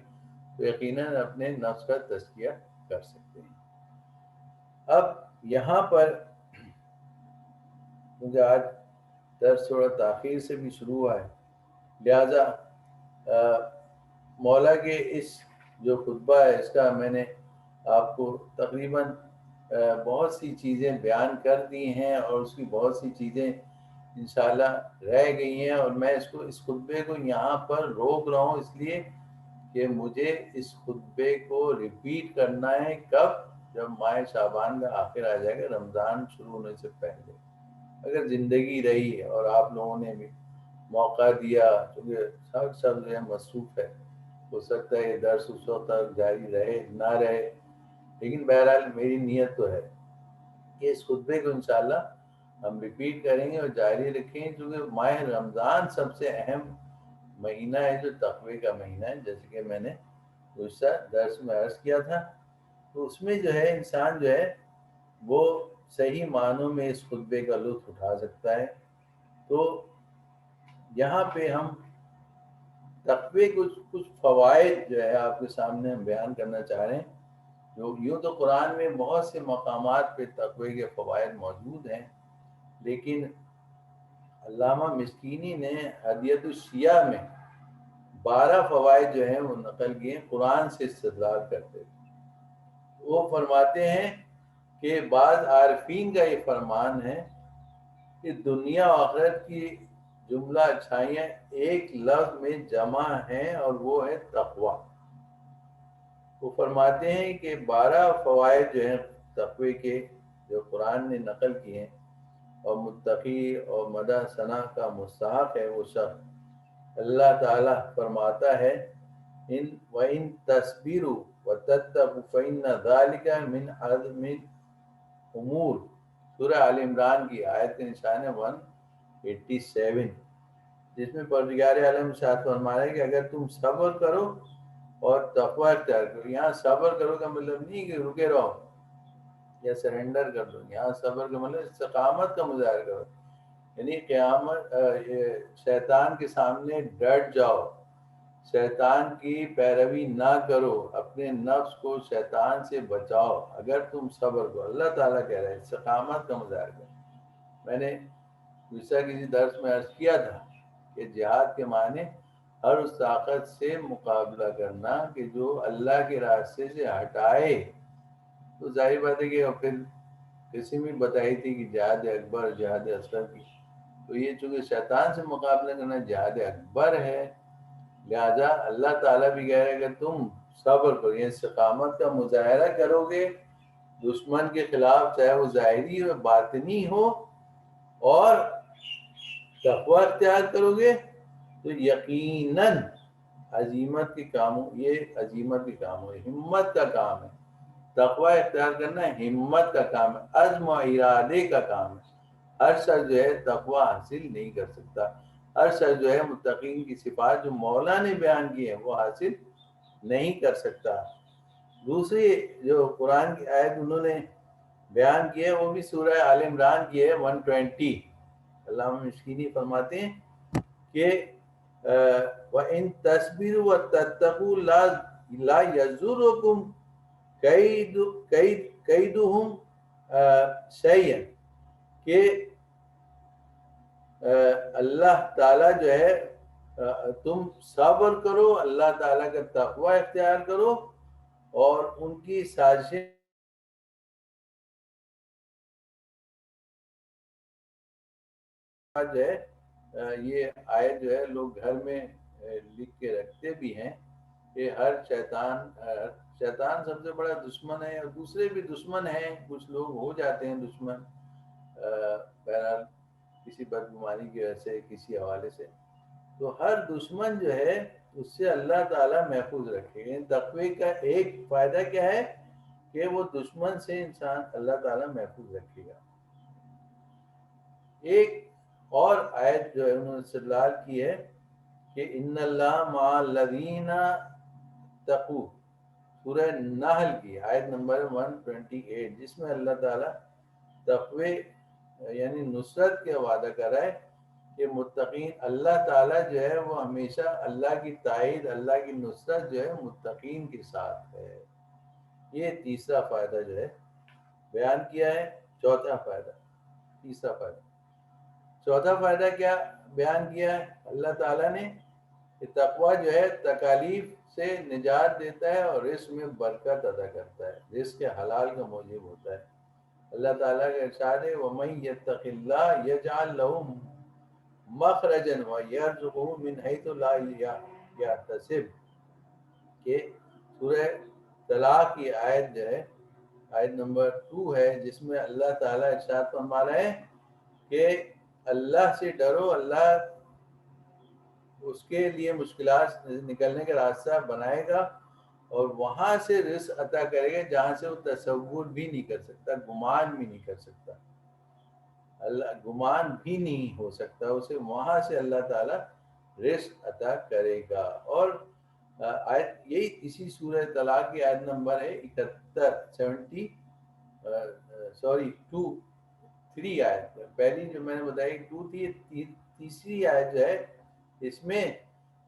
تو یقیناً اپنے نفس کا تزکیہ کر سکتے ہیں۔ اب یہاں پر مجھے آج درس تھوڑا تاخیر سے بھی شروع ہوا ہے، لہذا مولا کے اس جو خطبہ ہے اس کا میں نے آپ کو تقریباً بہت سی چیزیں بیان کر دی ہیں اور اس کی بہت سی چیزیں انشاءاللہ رہ گئی ہیں، اور میں اس خطبے کو یہاں پر روک رہا ہوں اس لیے کہ مجھے اس خطبے کو ریپیٹ کرنا ہے کب؟ جب ماہ شعبان کا آخر آ جائے گا، رمضان شروع ہونے سے پہلے، اگر زندگی رہی اور آپ لوگوں نے بھی موقع دیا، کیونکہ سب جو ہے مصروف ہے، ہو سکتا ہے یہ درس اس وقت تک جاری رہے نہ رہے، لیکن بہرحال میری نیت تو ہے کہ اس خطبے کو انشاءاللہ ہم ریپیٹ کریں گے اور جاری رکھیں گے، کیونکہ ماہ رمضان سب سے اہم مہینہ ہے جو تقوی کا مہینہ ہے، جیسے کہ میں نے گزشتہ درس میں عرض کیا تھا۔ تو اس میں جو ہے انسان جو ہے وہ صحیح معنوں میں اس خطبے کا لطف اٹھا سکتا ہے۔ تو یہاں پہ ہم تقوی کچھ فوائد جو ہے آپ کے سامنے ہم بیان کرنا چاہ رہے ہیں۔ یوں تو قرآن میں بہت سے مقامات پہ تقوی کے فوائد موجود ہیں، لیکن علامہ مسکینی نے ہدیۃ الشیعہ میں 12 فوائد جو ہیں وہ نقل کیے قرآن سے استدلال کرتے تھے۔ وہ فرماتے ہیں کہ بعض عارفین کا یہ فرمان ہے کہ دنیا و آخرت کی جملہ اچھائیاں ایک لفظ میں جمع ہیں اور وہ ہے تقوی۔ وہ فرماتے ہیں کہ 12 فوائد جو ہیں تقوی کے جو قرآن نے نقل کیے ہیں، اور متقی اور مدح ثنا کا مستحق ہے وہ شخص۔ اللہ تعالیٰ فرماتا ہے وَإِن تَصْبِرُوا وَتَتَّقُوا فَإِنَّ ذَلِكَ مِنْ عَزْمِ الْأُمُورِ، سورہ آل عمران کی آیت کا نشان ہے 187، جس میں پروردگار عالم ارشاد فرما رہا ہے کہ اگر تم صبر کرو اور تقوی اختیار کرو، یہاں صبر کرو کا مطلب نہیں کہ رکے رہو یا سرنڈر کر دو، یہاں صبر کا مطلب استقامت کا مظاہرہ کرو، یعنی قیامت شیطان کے سامنے ڈٹ جاؤ، شیطان کی پیروی نہ کرو، اپنے نفس کو شیطان سے بچاؤ اگر تم صبر کرو۔ اللہ تعالیٰ کہہ رہے ہیں استقامت کا مظاہرہ کرو۔ میں نے دوسرا کسی درس میں عرض کیا تھا کہ جہاد کے معنی ہر اس طاقت سے مقابلہ کرنا کہ جو اللہ کے راستے سے ہٹائے۔ تو ظاہر بات ہے کہ پھر کسی میں بتائی تھی کہ جہاد اکبر جہاد اصغر کی، تو یہ چونکہ شیطان سے مقابلہ کرنا جہاد اکبر ہے، لہذا اللہ تعالیٰ بھی کہہ رہے کہ تم صبر کرو، یہ استقامت کا مظاہرہ کرو گے دشمن کے خلاف، چاہے وہ ظاہری ہو باطنی ہو، اور تقوی اختیار کرو گے تو یقیناً عزیمت کے کاموں، یہ عزیمت کے کام ہو، ہمت کا کام ہے۔ تقوی اختیار کرنا ہمت کا کام ہے، عزم و ارادے کا کام ہے۔ ہر شخص جو ہے تقوی حاصل نہیں کر سکتا، ہر شخص جو ہے متقین کی صفات جو مولا نے بیان کی ہے وہ حاصل نہیں کر سکتا۔ دوسری جو قرآن کی آیت انہوں نے بیان کی ہے وہ بھی سورہ آل عمران کی ہے 120۔ علامہ مشکینی فرماتے ہیں کہ وَإِن تَصْبِرُوا وَتَتَّقُوا لَا يَضُرُّكُمْ کیدہم شیئا، کہ اللہ تعالیٰ جو ہے تم صبر کرو، اللہ تعالیٰ کا تقوی اختیار کرو، اور ان کی سازشیں جو ہے یہ آیت جو ہے لوگ گھر میں لکھ کے رکھتے بھی ہیں کہ ہر شیطان سب سے بڑا دشمن ہے، اور دوسرے بھی دشمن ہیں، کچھ لوگ ہو جاتے ہیں دشمن بہرحال کسی بدگمانی کی وجہ سے، کسی حوالے سے، تو ہر دشمن جو ہے اس سے اللہ تعالیٰ محفوظ رکھے گا۔ تقوی کا ایک فائدہ کیا ہے کہ وہ دشمن سے انسان اللہ تعالیٰ محفوظ رکھے گا۔ ایک اور آیت جو ہے انہوں نے استدلال کی ہے کہ ان اللہ مع الذین تقوا، سورہ نحل کی آیت نمبر 128، جس میں اللہ تعالیٰ تقوی یعنی نصرت کا وعدہ کر رہا ہے کہ متقین، اللہ تعالیٰ جو ہے وہ ہمیشہ اللہ کی تائید، اللہ کی نصرت جو ہے متقین کے ساتھ ہے۔ یہ تیسرا فائدہ جو ہے بیان کیا ہے۔ چوتھا فائدہ، تیسرا فائدہ، چوتھا فائدہ کیا بیان کیا ہے اللہ تعالیٰ نے کہ تقوی جو ہے تکالیف سے نجات دیتا ہے اور رزق میں برکت عطا کرتا ہے، رزق کے حلال کا موجب ہوتا ہے۔ اللہ تعالیٰ کا ارشاد ہے وَمَن يَتَّقِ اللَّهَ يَجْعَلْ لَهُ مَخْرَجًا وَيَرْزُقْهُ مِنْ حَيْثُ لَا يَحْتَسِبُ، کہ سورہ طلاق کی آیت جو ہے آیت نمبر 2 ہے، جس میں اللہ تعالیٰ ارشاد فرما رہے ہیں کہ اللہ سے ڈرو، اللہ اس کے لیے مشکلات نکلنے کا راستہ بنائے گا اور وہاں سے رزق عطا کرے گا جہاں سے وہ تصور بھی نہیں کر سکتا، گمان بھی نہیں کر سکتا، اللہ گمان بھی نہیں ہو سکتا اسے، وہاں سے اللہ تعالیٰ رزق عطا کرے گا۔ اور آیت یہی اسی سورہ طلاق کی آیت نمبر ہے 71، 3 آیت، پہلی جو میں نے بتائی 2 تھی، تیسری آیت جو ہے اس میں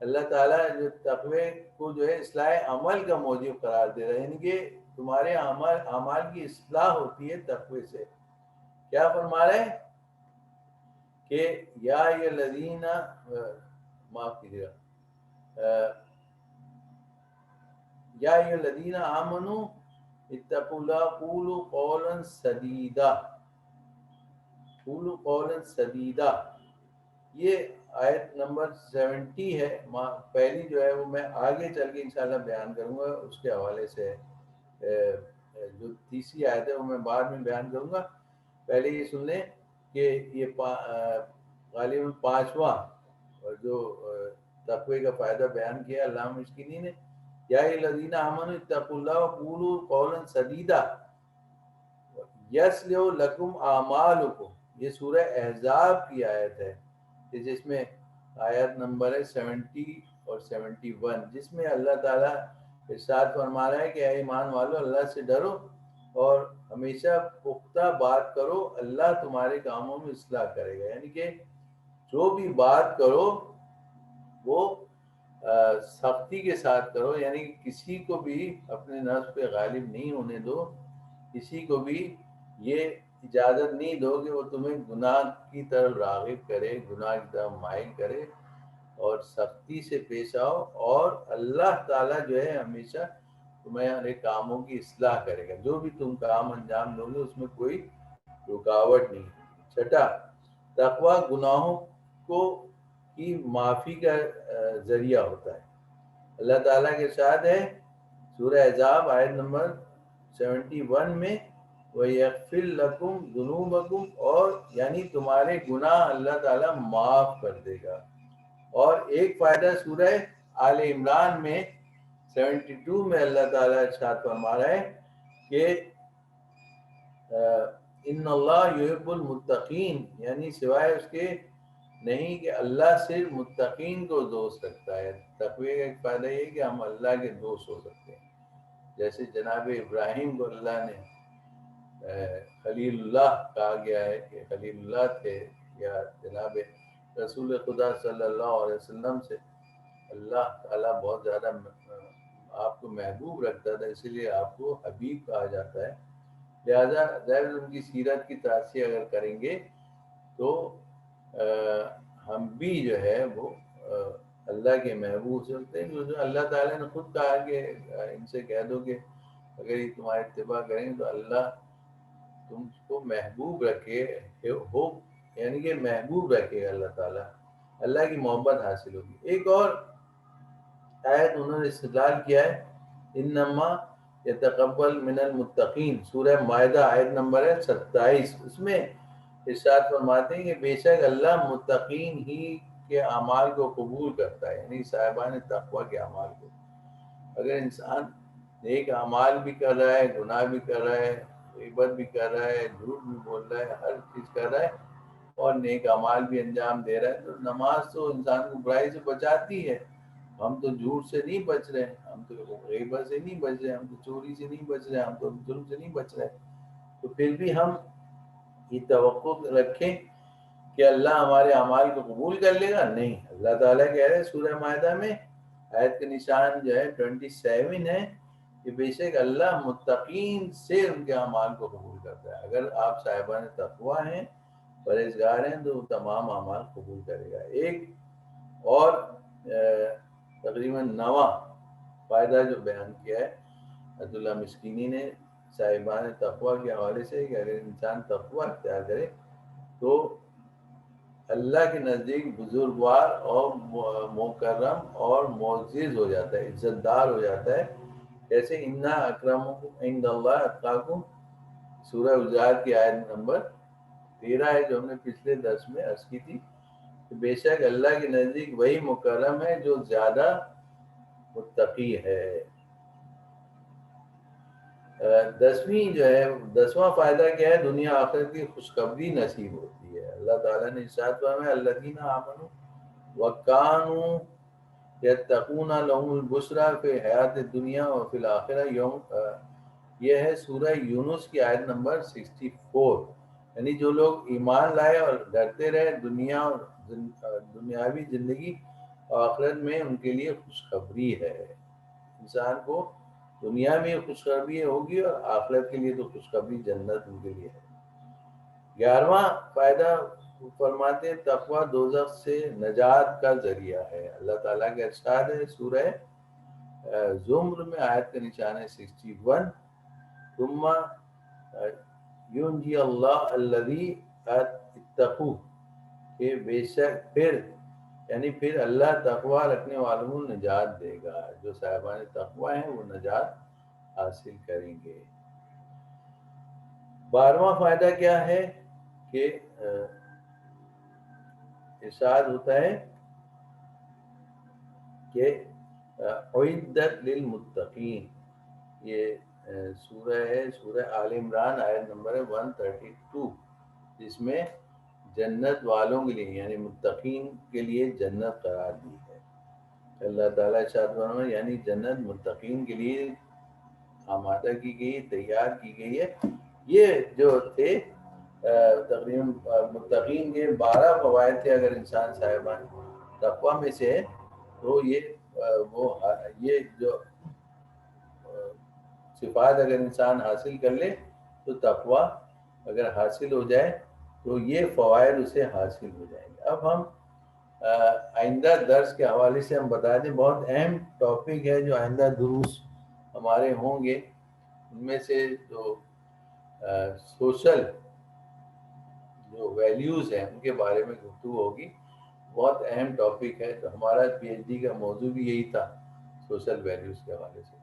اللہ تعالیٰ جو تقوی کو جو ہے اصلاح عمل کا موجب قرار دے رہا ہے، یعنی کہ تمہارے اعمال کی اصلاح ہوتی ہے تقوی سے۔ کیا فرما رہے ہیں کہ یا الذین، معاف کیجیے گا، یا الذین آمنوا اتقوا اللہ قولوا قولا سدیدا، قولوا قولا سدیدا، یہ آیت نمبر 70 ہے۔ پہلی جو ہے وہ میں آگے چل کے انشاءاللہ بیان کروں گا، اس کے حوالے سے جو تیسری آیت ہے وہ میں بعد میں بیان کروں گا۔ پہلے یہ سن لیں کہ یہ غالباً 5واں جو تقوی کا فائدہ بیان کیا علامہ مشکینی نے، یا الذین آمنوا اتقوا اللہ وقولوا قولا سدیدا یصلح لکم اعمالکم، یہ سورہ احزاب کی آیت ہے کہ جس میں آیت نمبر ہے 70 اور 71، جس میں اللہ تعالیٰ ارشاد فرما رہا ہے کہ اے ایمان والو اللہ سے ڈرو اور ہمیشہ پختہ بات کرو، اللہ تمہارے کاموں میں اصلاح کرے گا۔ یعنی کہ جو بھی بات کرو وہ سختی کے ساتھ کرو، یعنی کسی کو بھی اپنے نفس پہ غالب نہیں ہونے دو، کسی کو بھی یہ اجازت نہیں دو کہ وہ تمہیں گناہ کی طرف راغب کرے، گناہ کی طرف مائل کرے، اور سختی سے پیش آؤ، اور اللہ تعالیٰ جو ہے ہمیشہ تمہارے کاموں کی اصلاح کرے گا، جو بھی تم کام انجام دو گے اس میں کوئی رکاوٹ نہیں۔ چھٹا، تقوی گناہوں کی معافی کا ذریعہ ہوتا ہے۔ اللہ تعالیٰ کے ارشاد ہے سورہ احزاب آیت نمبر 71 میں وَيَغْفِرْ لَكُمْ ذُنُوبَكُمْ، اور یعنی تمہارے گناہ اللہ تعالیٰ معاف کر دے گا. اور ایک فائدہ سورہ آل عمران میں 72 میں اللہ تعالیٰ ارشاد فرما رہا ہے کہ ان اللہ یحب المتقین، یعنی سوائے اس کے نہیں کہ اللہ صرف متقین کو دوست رکھتا ہے. تقوی کا ایک فائدہ یہ کہ ہم اللہ کے دوست ہو سکتے ہیں. جیسے جناب ابراہیم کو اللہ نے خلیل اللہ کہا گیا ہے کہ خلیل اللہ تھے، یا جناب رسول خدا صلی اللہ علیہ وسلم سے اللہ تعالیٰ بہت زیادہ آپ کو محبوب رکھتا تھا، اسی لیے آپ کو حبیب کہا جاتا ہے. لہذا ظاہر ان کی سیرت کی تاثیر اگر کریں گے تو ہم بھی جو ہے وہ اللہ کے محبوب سے ہوتے ہیں. جو اللہ تعالیٰ نے خود کہا کہ ان سے کہہ دو کہ اگر یہ تمہاری اتباع کریں تو اللہ تم کو محبوب رکھے ہو، یعنی کہ محبوب رکھے گا اللہ تعالیٰ، اللہ کی محبت حاصل ہوگی. ایک اور آیت انہوں نے استدلال کیا ہے، انما یتقبل من المتقین، سورہ مائدہ آیت نمبر ہے 27. اس میں ارشاد فرماتے ہیں کہ بے شک اللہ متقین ہی کے اعمال کو قبول کرتا ہے، یعنی صاحبان تقوی کے اعمال کو. اگر انسان نیک اعمال بھی کر رہا ہے، گناہ بھی کر رہا ہے، غیبت بھی کر رہا ہے، جھوٹ بھی بول رہا ہے، ہر چیز کر رہا ہے اور نیک اعمال بھی انجام دے رہا ہے، تو نماز تو انسان کو برائی سے بچاتی ہے. ہم تو جھوٹ سے نہیں بچ رہے، ہم تو غیبت سے نہیں بچ رہے، ہم تو چوری سے نہیں بچ رہے، ہم تو ظلم سے نہیں بچ رہے. تو پھر بھی ہم یہ توقع رکھیں کہ اللہ ہمارے اعمال کو قبول کر لے گا؟ نہیں. اللہ تعالیٰ کہہ رہے ہیں سورہ مائدہ میں، آیت کا نشان جو ہے 27 ہے کہ بے شک اللہ متقین سے ان کے اعمال کو قبول کرتا ہے. اگر آپ صاحبان تقوی ہیں، پرہیزگار ہیں، تو تمام اعمال قبول کرے گا. ایک اور تقریباً 9واں فائدہ جو بیان کیا ہے عبداللہ مسکینی نے صاحبان تقوی کے حوالے سے، کہ اگر انسان تقوی اختیار کرے تو اللہ کے نزدیک بزرگوار اور مکرم اور معزز ہو جاتا ہے، عزت دار ہو جاتا ہے. جیسے انا اکرمکم عند اللہ اتقاکم، سورہ حجرات کی آیت نمبر 13 ہے جو ہم نے پچھلے درس میں عرض کی تھی کہ بے شک اللہ کے نزدیک وہی مکرم ہے جو زیادہ متقی ہے. 10واں فائدہ کیا ہے؟ دنیا آخرت کی خوشخبری نصیب ہوتی ہے. اللہ تعالیٰ نے ارشاد فرمایا الذین آمنوا وکانوا یتقون لهم البشریٰ فی الحیات الدنیا وفی الآخرہ. یہ ہے سورہ یونس کی آیت نمبر 64. یعنی جو لوگ ایمان لائے اور ڈرتے رہے دنیا اور دنیاوی زندگی اور آخرت میں، ان کے لیے خوشخبری ہے. انسان کو دنیا میں خوشخبری ہوگی اور آخرت کے لیے تو خوشخبری جنت ان کے لیے ہے. 11واں فائدہ فرماتے ہیں تقوی دوزخ سے نجات کا ذریعہ ہے. اللہ تعالیٰ کا ارشاد ہے سورہ زمر میں آیت کا نشان ہے 61، ثم ینجی اللہ الذی اتقوا، کہ بے شک پھر اللہ تقوی رکھنے والوں کو نجات دے گا. جو صاحبان تقوی ہیں وہ نجات حاصل کریں گے. 12واں فائدہ کیا ہے کہ ارشاد ہوتا ہے کہ اعدت للمتقین، یہ سورہ ہے سورہ آل عمران آیت نمبر 132، جس میں جنت والوں کے لیے یعنی متقین کے لیے جنت قرار دی ہے. اللہ تعالیٰ ارشاد فرمایا یعنی جنت متقین کے لیے آمادہ کی گئی، تیار کی گئی ہے. یہ جو تھے تقریباً متقین کے 12 فوائد تھے. اگر انسان صاحبان تقوی میں سے ہے تو یہ جو صفات اگر انسان حاصل کر لے تو تقوی اگر حاصل ہو جائے تو یہ فوائد اسے حاصل ہو جائیں گے. اب ہم آئندہ درس کے حوالے سے ہم بتا دیں، بہت اہم ٹاپک ہے جو آئندہ دروس ہمارے ہوں گے. ان میں سے جو سوشل جو ویلیوز ہیں ان کے بارے میں گفتگو ہوگی. بہت اہم ٹاپک ہے. تو ہمارا پی ایچ ڈی کا موضوع بھی یہی تھا، سوشل ویلیوز کے حوالے سے.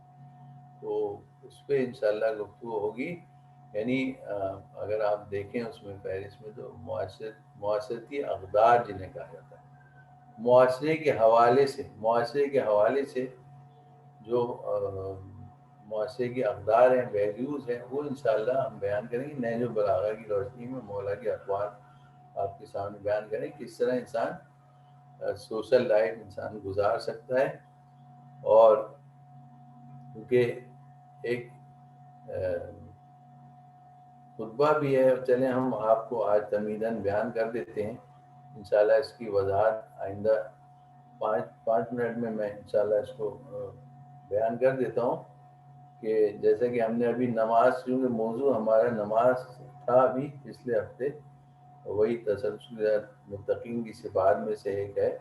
تو اس پہ انشاءاللہ گفتگو ہوگی. یعنی اگر آپ دیکھیں اس میں فہرست میں تو معاشرتی اقدار جنہیں کہا جاتا ہے، معاشرے کے حوالے سے جو معاشرے کے اقدار ہیں، ویلیوز ہیں، وہ انشاءاللہ ہم بیان کریں گے. نہج البلاغہ کی روشنی میں مولا کے اقوال آپ کے سامنے بیان کریں کس طرح انسان سوشل لائف انسان گزار سکتا ہے. اور کیونکہ ایک خطبہ بھی ہے، چلیں ہم آپ کو آج تمیداً بیان کر دیتے ہیں. انشاءاللہ اس کی وضاحت آئندہ 5 منٹ میں انشاءاللہ اس کو بیان کر دیتا ہوں. کہ جیسے کہ ہم نے ابھی نماز، کیونکہ موضوع ہمارا نماز تھا ابھی پچھلے ہفتے، وہی تسلسل متقین کی صفات میں سے ایک ہے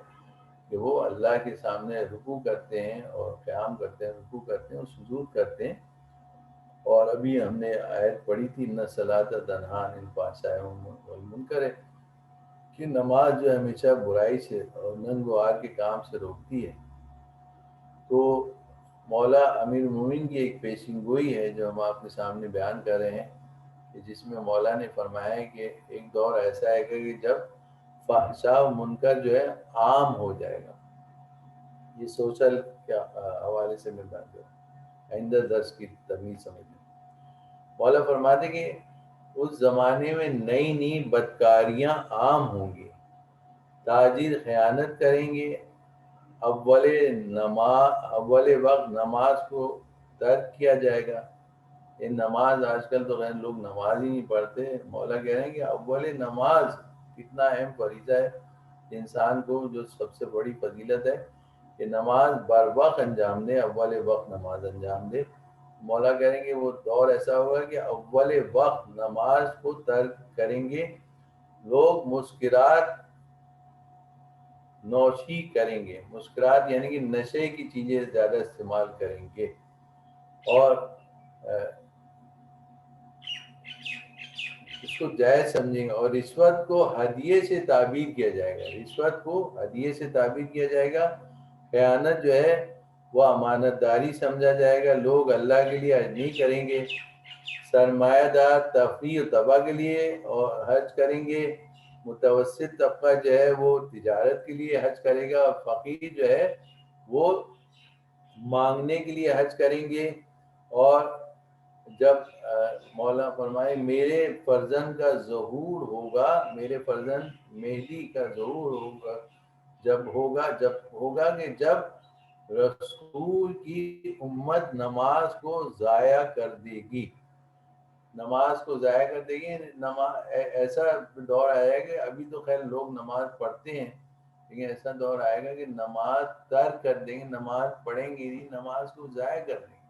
کہ وہ اللہ کے سامنے رکوع کرتے ہیں اور قیام کرتے ہیں، رکوع کرتے ہیں اور سجود کرتے ہیں. اور ابھی ہم نے آیت پڑھی تھی ان الصلاۃ تنہی عن الفحشاء والمنکر، کہ نماز جو ہے ہمیشہ برائی سے اور ننگ و عار کے کام سے روکتی ہے. تو مولا امیر المومنین کی ایک پیشین گوئی ہے جو ہم آپ کے سامنے بیان کر رہے ہیں، کہ جس میں مولا نے فرمایا ہے کہ ایک دور ایسا ہے کہ جب فحشاء و منکر جو ہے عام ہو جائے گا. یہ سوشل کے حوالے سے میں بات کروں، آئندہ درس کی تمیز سمجھیں. مولا فرماتے کہ اس زمانے میں نئی نئی بدکاریاں عام ہوں گی، تاجر خیانت کریں گے، اول وقت نماز کو ترک کیا جائے گا. یہ نماز آج کل تو غیر لوگ نماز ہی نہیں پڑھتے. مولا کہہ رہے ہیں کہ اول نماز کتنا اہم فریضہ ہے انسان کو، جو سب سے بڑی فضیلت ہے کہ نماز بر وقت انجام دے، اول وقت نماز انجام دے. مولا کہہ رہے ہیں کہ وہ دور ایسا ہوگا کہ اول وقت نماز کو ترک کریں گے لوگ، مسکرات نوشی کریں گے. مسکرات یعنی کہ نشے کی چیزیں زیادہ استعمال کریں گے، اور اس کو جائز سمجھیں گے. اور رشوت کو ہدیے سے تعبیر کیا جائے گا، رشوت کو ہدیے سے تعبیر کیا جائے گا. خیانت جو ہے وہ امانت داری سمجھا جائے گا. لوگ اللہ کے لیے حج نہیں کریں گے، سرمایہ دار تفریح و تباہ کے لیے اور حج کریں گے. متوسط طبقہ جو ہے وہ تجارت کے لیے حج کرے گا، اور فقیر جو ہے وہ مانگنے کے لیے حج کریں گے. اور جب مولا فرمائے میرے فرزند کا ظہور ہوگا، میرے فرزند مہدی کا ظہور ہوگا، جب ہوگا کہ جب رسول کی امت نماز کو ضائع کر دے گی. نماز کو ضائع کر دے گی. ایسا دور آئے گا کہ ابھی تو خیر لوگ نماز پڑھتے ہیں، لیکن ایسا دور آئے گا کہ نماز ترک کر دیں گے، نماز پڑھیں گے نہیں، نماز کو ضائع کر دیں گے.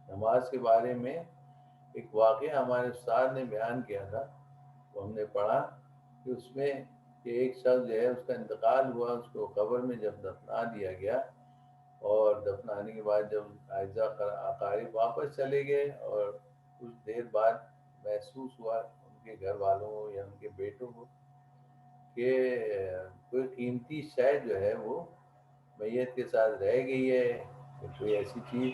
نماز کے بارے میں ایک واقعہ ہمارے استاد نے بیان کیا تھا، تو ہم نے پڑھا کہ اس میں کہ ایک شخص جو ہے اس کا انتقال ہوا، اس کو قبر میں جب دفنا دیا گیا، اور دفنانے کے بعد جب اعزا اقارب واپس چلے گئے، اور کچھ دیر بعد محسوس ہوا ان کے گھر والوں کو یا ان کے بیٹوں کو کہ کوئی قیمتی شے جو ہے وہ میت کے ساتھ رہ گئی ہے، کہ کوئی ایسی چیز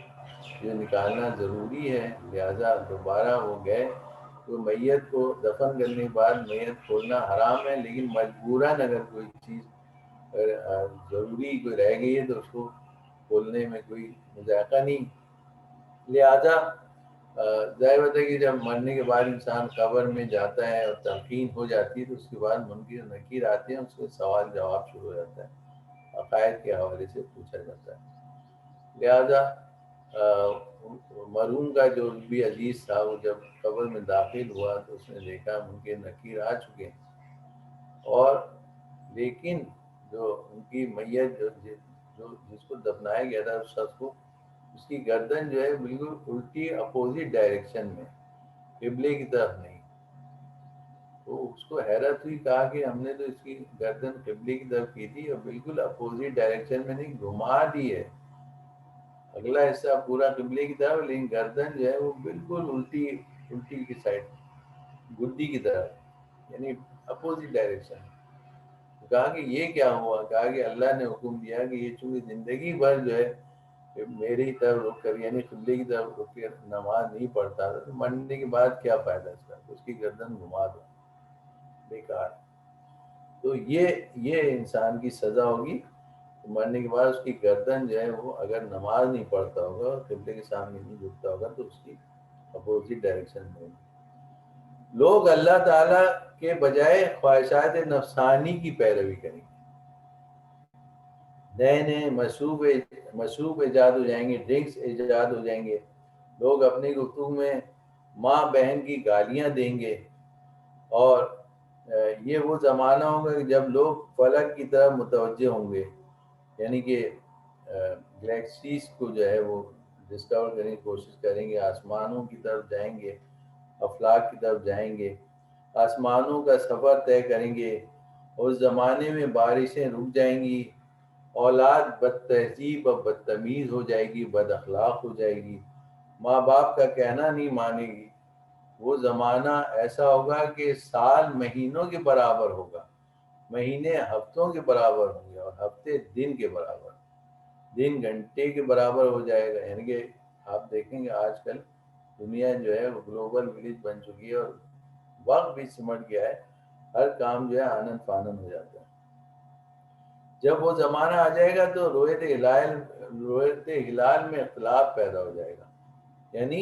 جو نکالنا ضروری ہے. لہذا دوبارہ وہ گئے. تو میت کو دفن کرنے کے بعد میت کھولنا حرام ہے، لیکن مجبوراً اگر کوئی چیز ضروری کوئی رہ گئی ہے تو اس کو کھولنے میں کوئی مذائقہ نہیں. لہذا ظاہر ہوتا ہے کہ جب مرنے کے بعد انسان قبر میں جاتا ہے اور تلقین ہو جاتی ہے تو اس کے بعد منکر نکیر آتے ہیں، اس کے سوال جواب شروع ہو جاتا ہے، عقائد کے حوالے سے پوچھا جاتا ہے. لہذا مرحوم کا جو بھی عزیز تھا وہ جب قبر میں داخل ہوا تو اس نے دیکھا منکر نکیر آ چکے ہیں، اور لیکن جو ان کی میت جو جس کو دفنایا گیا تھا اس شخص کو، اس کی گردن جو ہے بالکل الٹی اپوزٹ ڈائریکشن میں، قبلے کی طرف نہیں. تو اس کو حیرت ہوئی، کہا کہ ہم نے تو اس کی گردن قبلے کی طرف کی تھی اور بالکل اپوزٹ ڈائریکشن میں نہیں، گھما دی ہے. اگلا حصہ پورا قبلے کی طرف، لیکن گردن جو ہے وہ بالکل الٹی کی سائڈ، گدی کی طرف، یعنی اپوزٹ ڈائریکشن. کہا کہ یہ کیا ہوا؟ کہا کہ اللہ نے حکم دیا کہ یہ چونکہ زندگی بھر جو ہے کہ میری طرف رخ کر یعنی قبلے کی طرف رخ کر نماز نہیں پڑھتا تھا تو مرنے کے بعد کیا فائدہ اس کا، اس کی گردن گھما دو، بیکار۔ تو یہ انسان کی سزا ہوگی، مرنے کے بعد اس کی گردن جو ہے وہ اگر نماز نہیں پڑھتا ہوگا اور قبلے کے سامنے نہیں جھکتا ہوگا تو اس کی اپوزٹ ڈائریکشن میں ہوگی۔ لوگ اللہ تعالیٰ کے بجائے خواہشات نفسانی کی پیروی کریں گے، نئے نئے مشروب ایجاد ہو جائیں گے، ڈرنکس ایجاد ہو جائیں گے، لوگ اپنی گفتگو میں ماں بہن کی گالیاں دیں گے، اور یہ وہ زمانہ ہوگا کہ جب لوگ فلک کی طرف متوجہ ہوں گے، یعنی کہ گلیکسیز کو جو ہے وہ ڈسکور کرنے کی کوشش کریں گے، آسمانوں کی طرف جائیں گے، افلاک کی طرف جائیں گے، آسمانوں کا سفر طے کریں گے۔ اس زمانے میں بارشیں رک جائیں گی، اولاد بد تہذیب اور بدتمیز ہو جائے گی، بد اخلاق ہو جائے گی، ماں باپ کا کہنا نہیں مانے گی۔ وہ زمانہ ایسا ہوگا کہ سال مہینوں کے برابر ہوگا، مہینے ہفتوں کے برابر ہوں گے، اور ہفتے دن کے برابر، دن گھنٹے کے برابر ہو جائے گا۔ یعنی کہ آپ دیکھیں گے آج کل دنیا جو ہے وہ گلوبل ولیج بن چکی ہے، اور وقت بھی سمٹ گیا ہے، ہر کام جو ہے آنن فانن ہو جاتا ہے۔ جب وہ زمانہ آ جائے گا تو رویت ہلال میں اختلاف پیدا ہو جائے گا، یعنی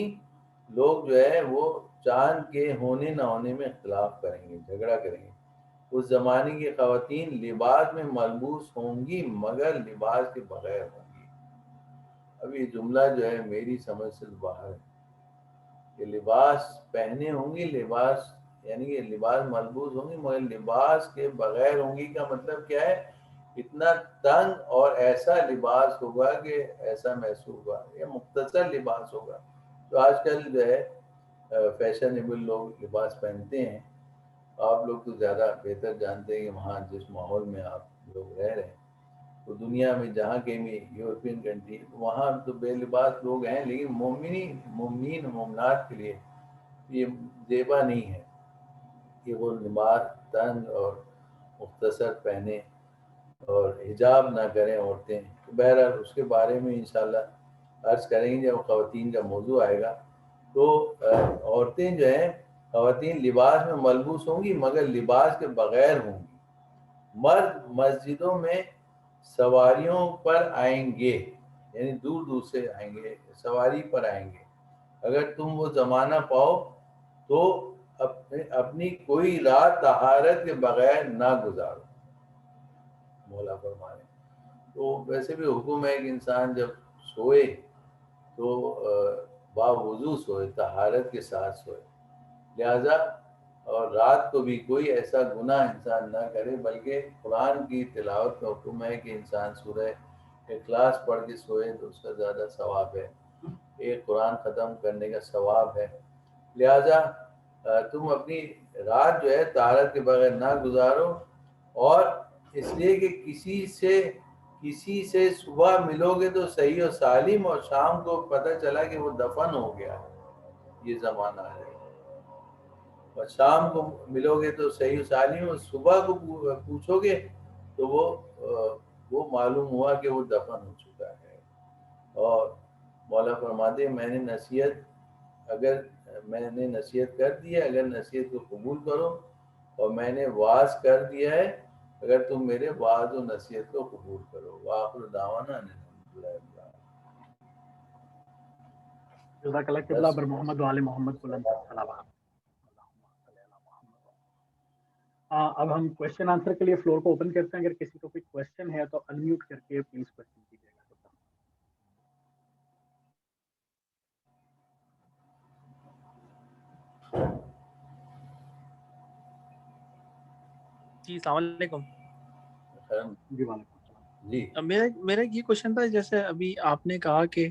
لوگ جو ہے وہ چاند کے ہونے نہ ہونے میں اختلاف کریں گے، جھگڑا کریں گے۔ اس زمانے کی خواتین لباس میں ملبوس ہوں گی مگر لباس کے بغیر ہوں گی۔ اب یہ جملہ جو ہے میری سمجھ سے باہر ہے کہ لباس پہنے ہوں گی، لباس یعنی کہ لباس ملبوس ہوں گی مگر لباس کے بغیر ہوں گی کا مطلب کیا ہے؟ اتنا تنگ اور ایسا لباس ہوگا کہ ایسا محسوس ہوگا، یا مختصر لباس ہوگا۔ تو آج کل جو ہے فیشنیبل لوگ لباس پہنتے ہیں، آپ لوگ تو زیادہ بہتر جانتے ہیں کہ وہاں جس ماحول میں آپ لوگ رہ رہے ہیں، تو دنیا میں جہاں کہیں بھی یورپین کنٹری وہاں تو بے لباس لوگ ہیں، لیکن مومنین مومنات کے لیے یہ زیبا نہیں ہے کہ وہ لباس تنگ اور مختصر پہنے اور حجاب نہ کریں عورتیں۔ بہرحال اس کے بارے میں انشاءاللہ عرض کریں گے جب خواتین کا موضوع آئے گا۔ تو عورتیں جو ہیں، خواتین لباس میں ملبوس ہوں گی مگر لباس کے بغیر ہوں گی۔ مرد مسجدوں میں سواریوں پر آئیں گے، یعنی دور دور سے آئیں گے، سواری پر آئیں گے۔ اگر تم وہ زمانہ پاؤ تو اپنی کوئی رات طہارت کے بغیر نہ گزارو، مولا فرمائے۔ تو ویسے بھی حکم ہے کہ انسان جب سوئے تو باوضو سوئے، طہارت کے ساتھ سوئے، لہذا اور رات کو بھی کوئی ایسا گناہ انسان نہ کرے، بلکہ قرآن کی تلاوت کا حکم ہے کہ انسان سورہ اخلاص پڑھ کے سوئے تو اس کا زیادہ ثواب ہے، ایک قرآن ختم کرنے کا ثواب ہے۔ لہذا تم اپنی رات جو ہے طہارت کے بغیر نہ گزارو، اور اس لیے کہ کسی سے صبح ملو گے تو صحیح و سالم، اور شام کو پتہ چلا کہ وہ دفن ہو گیا، یہ زمانہ ہے۔ اور شام کو ملو گے تو صحیح و سالم، اور صبح کو پوچھو گے تو وہ معلوم ہوا کہ وہ دفن ہو چکا ہے۔ اور مولا فرماتے میں نے نصیحت کر دی ہے، اگر نصیحت کو قبول کرو، اور میں نے واعظ کر دیا ہے اگر تم میرے واعظ و نصیحت کو قبول کرو۔ وآخر دعوانا ان الحمد للہ رب العالمین۔ جزاک اللہ قبلہ بر محمد وعلی محمد بلند صلوات۔ اب ہم کوشچن آنسر کے لیے فلور کو اوپن کرتے ہیں، اگر کسی کو کوئی کوشچن ہے تو انمیوٹ کر کے پلیز کوشچن کیجیے گا۔ جی السلام علیکم۔ جی وعلیکم السلام۔ جی میرا یہ کوشچن تھا، جیسے ابھی آپ نے کہا کہ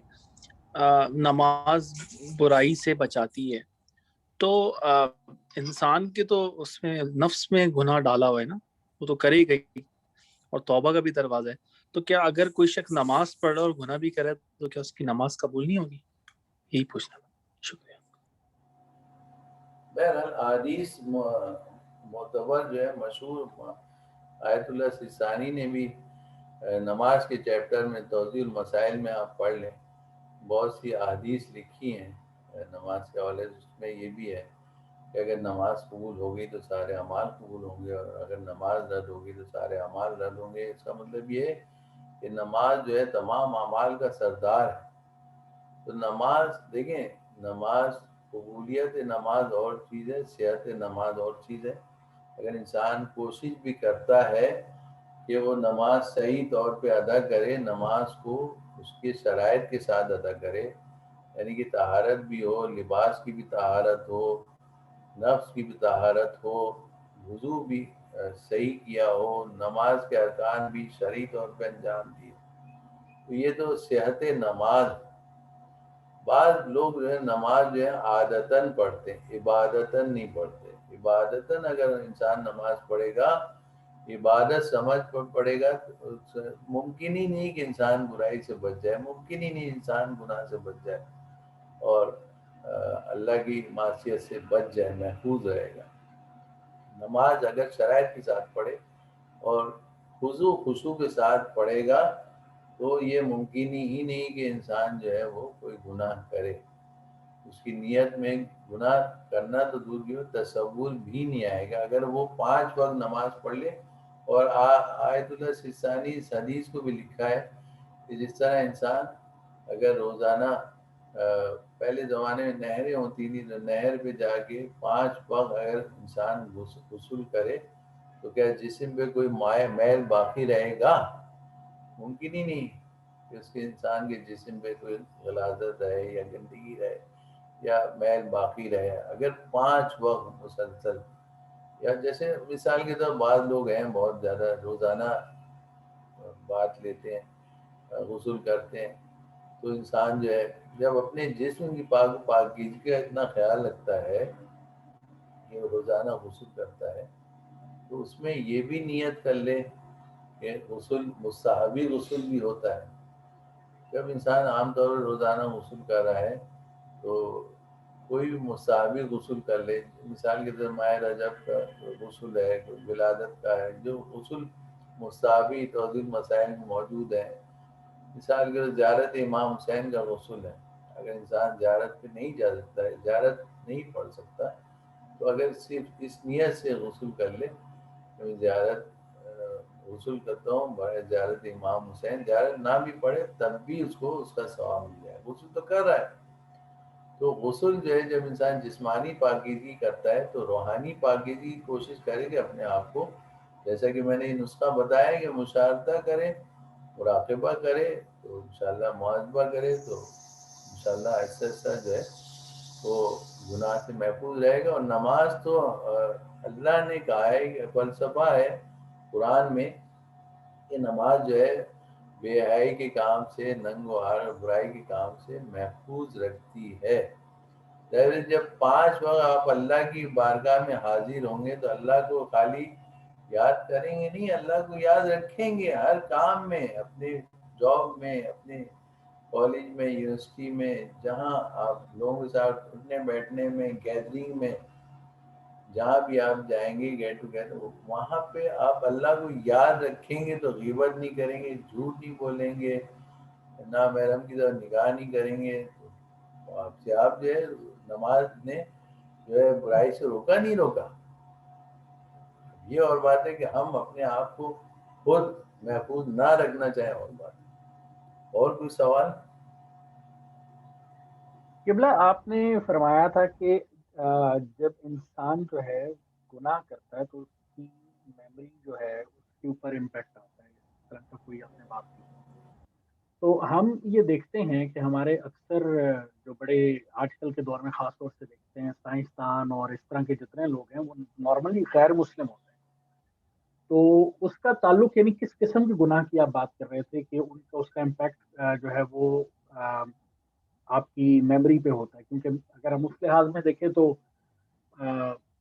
نماز برائی سے بچاتی ہے، تو انسان کے تو اس میں نفس میں گناہ ڈالا ہوا ہے نا، وہ تو کرے ہی گئی، اور توبہ کا بھی دروازہ ہے، تو کیا اگر کوئی شخص نماز پڑھ اور گناہ بھی کرے تو کیا اس کی نماز قبول نہیں ہوگی؟ یہی پوچھنا تھا، شکریہ۔ بہرحال حدیث معتبر جو ہے مشہور، آیت اللہ سیستانی نے بھی نماز کے چیپٹر میں توضیح المسائل میں آپ پڑھ لیں، بہت سی احادیث لکھی ہیں نماز کے حوالے سے، اس میں یہ بھی ہے کہ اگر نماز قبول ہوگی تو سارے اعمال قبول ہوں گے، اور اگر نماز رد ہوگی تو سارے اعمال رد ہوں گے۔ اس کا مطلب یہ ہے کہ نماز جو ہے تمام اعمال کا سردار ہے۔ تو نماز دیکھیں، نماز قبولیت نماز اور چیز ہے، صحت نماز اور چیز ہے۔ اگر انسان کوشش بھی کرتا ہے کہ وہ نماز صحیح طور پہ ادا کرے، نماز کو اس کے شرائط کے ساتھ ادا کرے، یعنی کہ طہارت بھی ہو، لباس کی بھی طہارت ہو، نفس کی بھی طہارت ہو، وضو بھی صحیح کیا ہو، نماز کے ارکان بھی شرعی طور پہ انجام دیے، تو یہ تو صحت نماز۔ بعض لوگ جو ہے نماز جو ہے عادتاً پڑھتے ہیں، عبادتاً نہیں پڑھتے۔ عبادتاً اگر انسان نماز پڑھے گا، عبادت سمجھ پڑھے گا، تو ممکن ہی نہیں کہ انسان برائی سے بچ جائے، ممکن ہی نہیں انسان گناہ سے بچ جائے اور اللہ کی معصیت سے بچ جائے، محفوظ رہے گا۔ نماز اگر شرائط کے ساتھ پڑھے اور خضوع کے ساتھ پڑھے گا تو یہ ممکن ہی نہیں کہ انسان جو ہے وہ کوئی گناہ کرے۔ اس کی نیت میں گناہ کرنا تو دور کی بات، تصور بھی نہیں آئے گا۔ اگر وہ 5 وقت نماز پڑھ لے، اور آیت اللہ سستانی اس حدیث کو بھی لکھا ہے کہ جس طرح انسان اگر روزانہ پہلے زمانے میں نہریں ہوتی تھی تو نہر پہ جا کے 5 وقت اگر انسان غسل کرے تو کیا جسم پہ کوئی میل باقی رہے گا؟ ممکن ہی نہیں کہ اس کے انسان کے جسم پہ کوئی غلاظت رہے یا گندگی رہے یا میل باقی رہے اگر 5 وقت مسلسل۔ یا جیسے مثال کے طور بعض لوگ ہیں بہت زیادہ روزانہ بات لیتے ہیں، غسل کرتے ہیں، تو انسان جو ہے جب اپنے جسم کی پاکیزگی کا اتنا خیال رکھتا ہے کہ وہ روزانہ غسل کرتا ہے، تو اس میں یہ بھی نیت کر لے کہ غسل مستحبی غسل بھی ہوتا ہے۔ جب انسان عام طور پر روزانہ غسل کر رہا ہے تو کوئی بھی مستحبی غسل کر لے، مثال کے طور ماہ رجب کا غسل ہے، کوئی ولادت کا ہے، جو غسل مستحبی توضیح مسائل میں موجود ہیں۔ مثال کے طور زیارت امام حسین کا غسل ہے، اگر انسان زیارت پہ نہیں جا سکتا ہے، زیارت نہیں پڑھ سکتا، تو اگر صرف اس نیت سے غسل کر لے کہ زیارت غسل کرتا ہوں برائے زیارت امام حسین، زیارت نہ بھی پڑھے تب بھی اس کو اس کا ثواب مل جائے، غسل تو کر رہا ہے۔ تو غسل جو ہے جب انسان جسمانی پاکیزگی کرتا ہے تو روحانی پاکیزگی کی کوشش کرے کہ اپنے آپ کو، جیسا کہ میں نے یہ نسخہ بتایا کہ مشاہدہ کرے، مراقبہ کرے، تو انشاءاللہ محاسبہ کرے، تو انشاءاللہ آہستہ آہستہ جو ہے وہ گناہ سے محفوظ رہے گا۔ اور نماز تو اللہ نے کہا ہے کہ فلسفہ ہے قرآن میں کہ نماز جو ہے بے حیائی کے کام سے، ننگ و حار اور برائی کے کام سے محفوظ رکھتی ہے۔ جب 5 وقت آپ اللہ کی بارگاہ میں حاضر ہوں گے تو اللہ کو خالی یاد کریں گے نہیں، اللہ کو یاد رکھیں گے ہر کام میں، اپنے جاب میں، اپنے کالج میں، یونیورسٹی میں، جہاں آپ لوگوں کے ساتھ اٹھنے بیٹھنے میں، گیدرنگ میں، جہاں بھی آپ جائیں گے گیٹ ٹوگیدر، وہاں پہ آپ اللہ کو یاد رکھیں گے تو غیبت نہیں کریں گے، جھوٹ نہیں بولیں گے، نامحرم کی طرف نگاہ نہیں کریں گے، تو آپ جو ہے نماز نے جو ہے برائی سے روکا نہیں روکا۔ یہ اور بات ہے کہ ہم اپنے آپ کو خود محفوظ نہ رکھنا چاہیں، اور بات۔ اور کوئی سوال؟ قبلہ آپ نے فرمایا تھا کہ جب انسان جو ہے گناہ کرتا ہے تو اس کی میموری جو ہے اس کے اوپر امپیکٹ آتا ہے، اس طرح کا کوئی آپ نے بات کی۔ تو ہم یہ دیکھتے ہیں کہ ہمارے اکثر جو بڑے آج کل کے دور میں خاص طور سے دیکھتے ہیں سائنسدان اور اس طرح کے جتنے لوگ ہیں وہ نارملی غیر مسلم ہوتے ہیں، تو اس کا تعلق یعنی کس قسم کے گناہ کی آپ بات کر رہے تھے کہ ان کا اس کا امپیکٹ جو ہے وہ آپ کی میموری پہ ہوتا ہے؟ کیونکہ اگر ہم اس لحاظ میں دیکھیں تو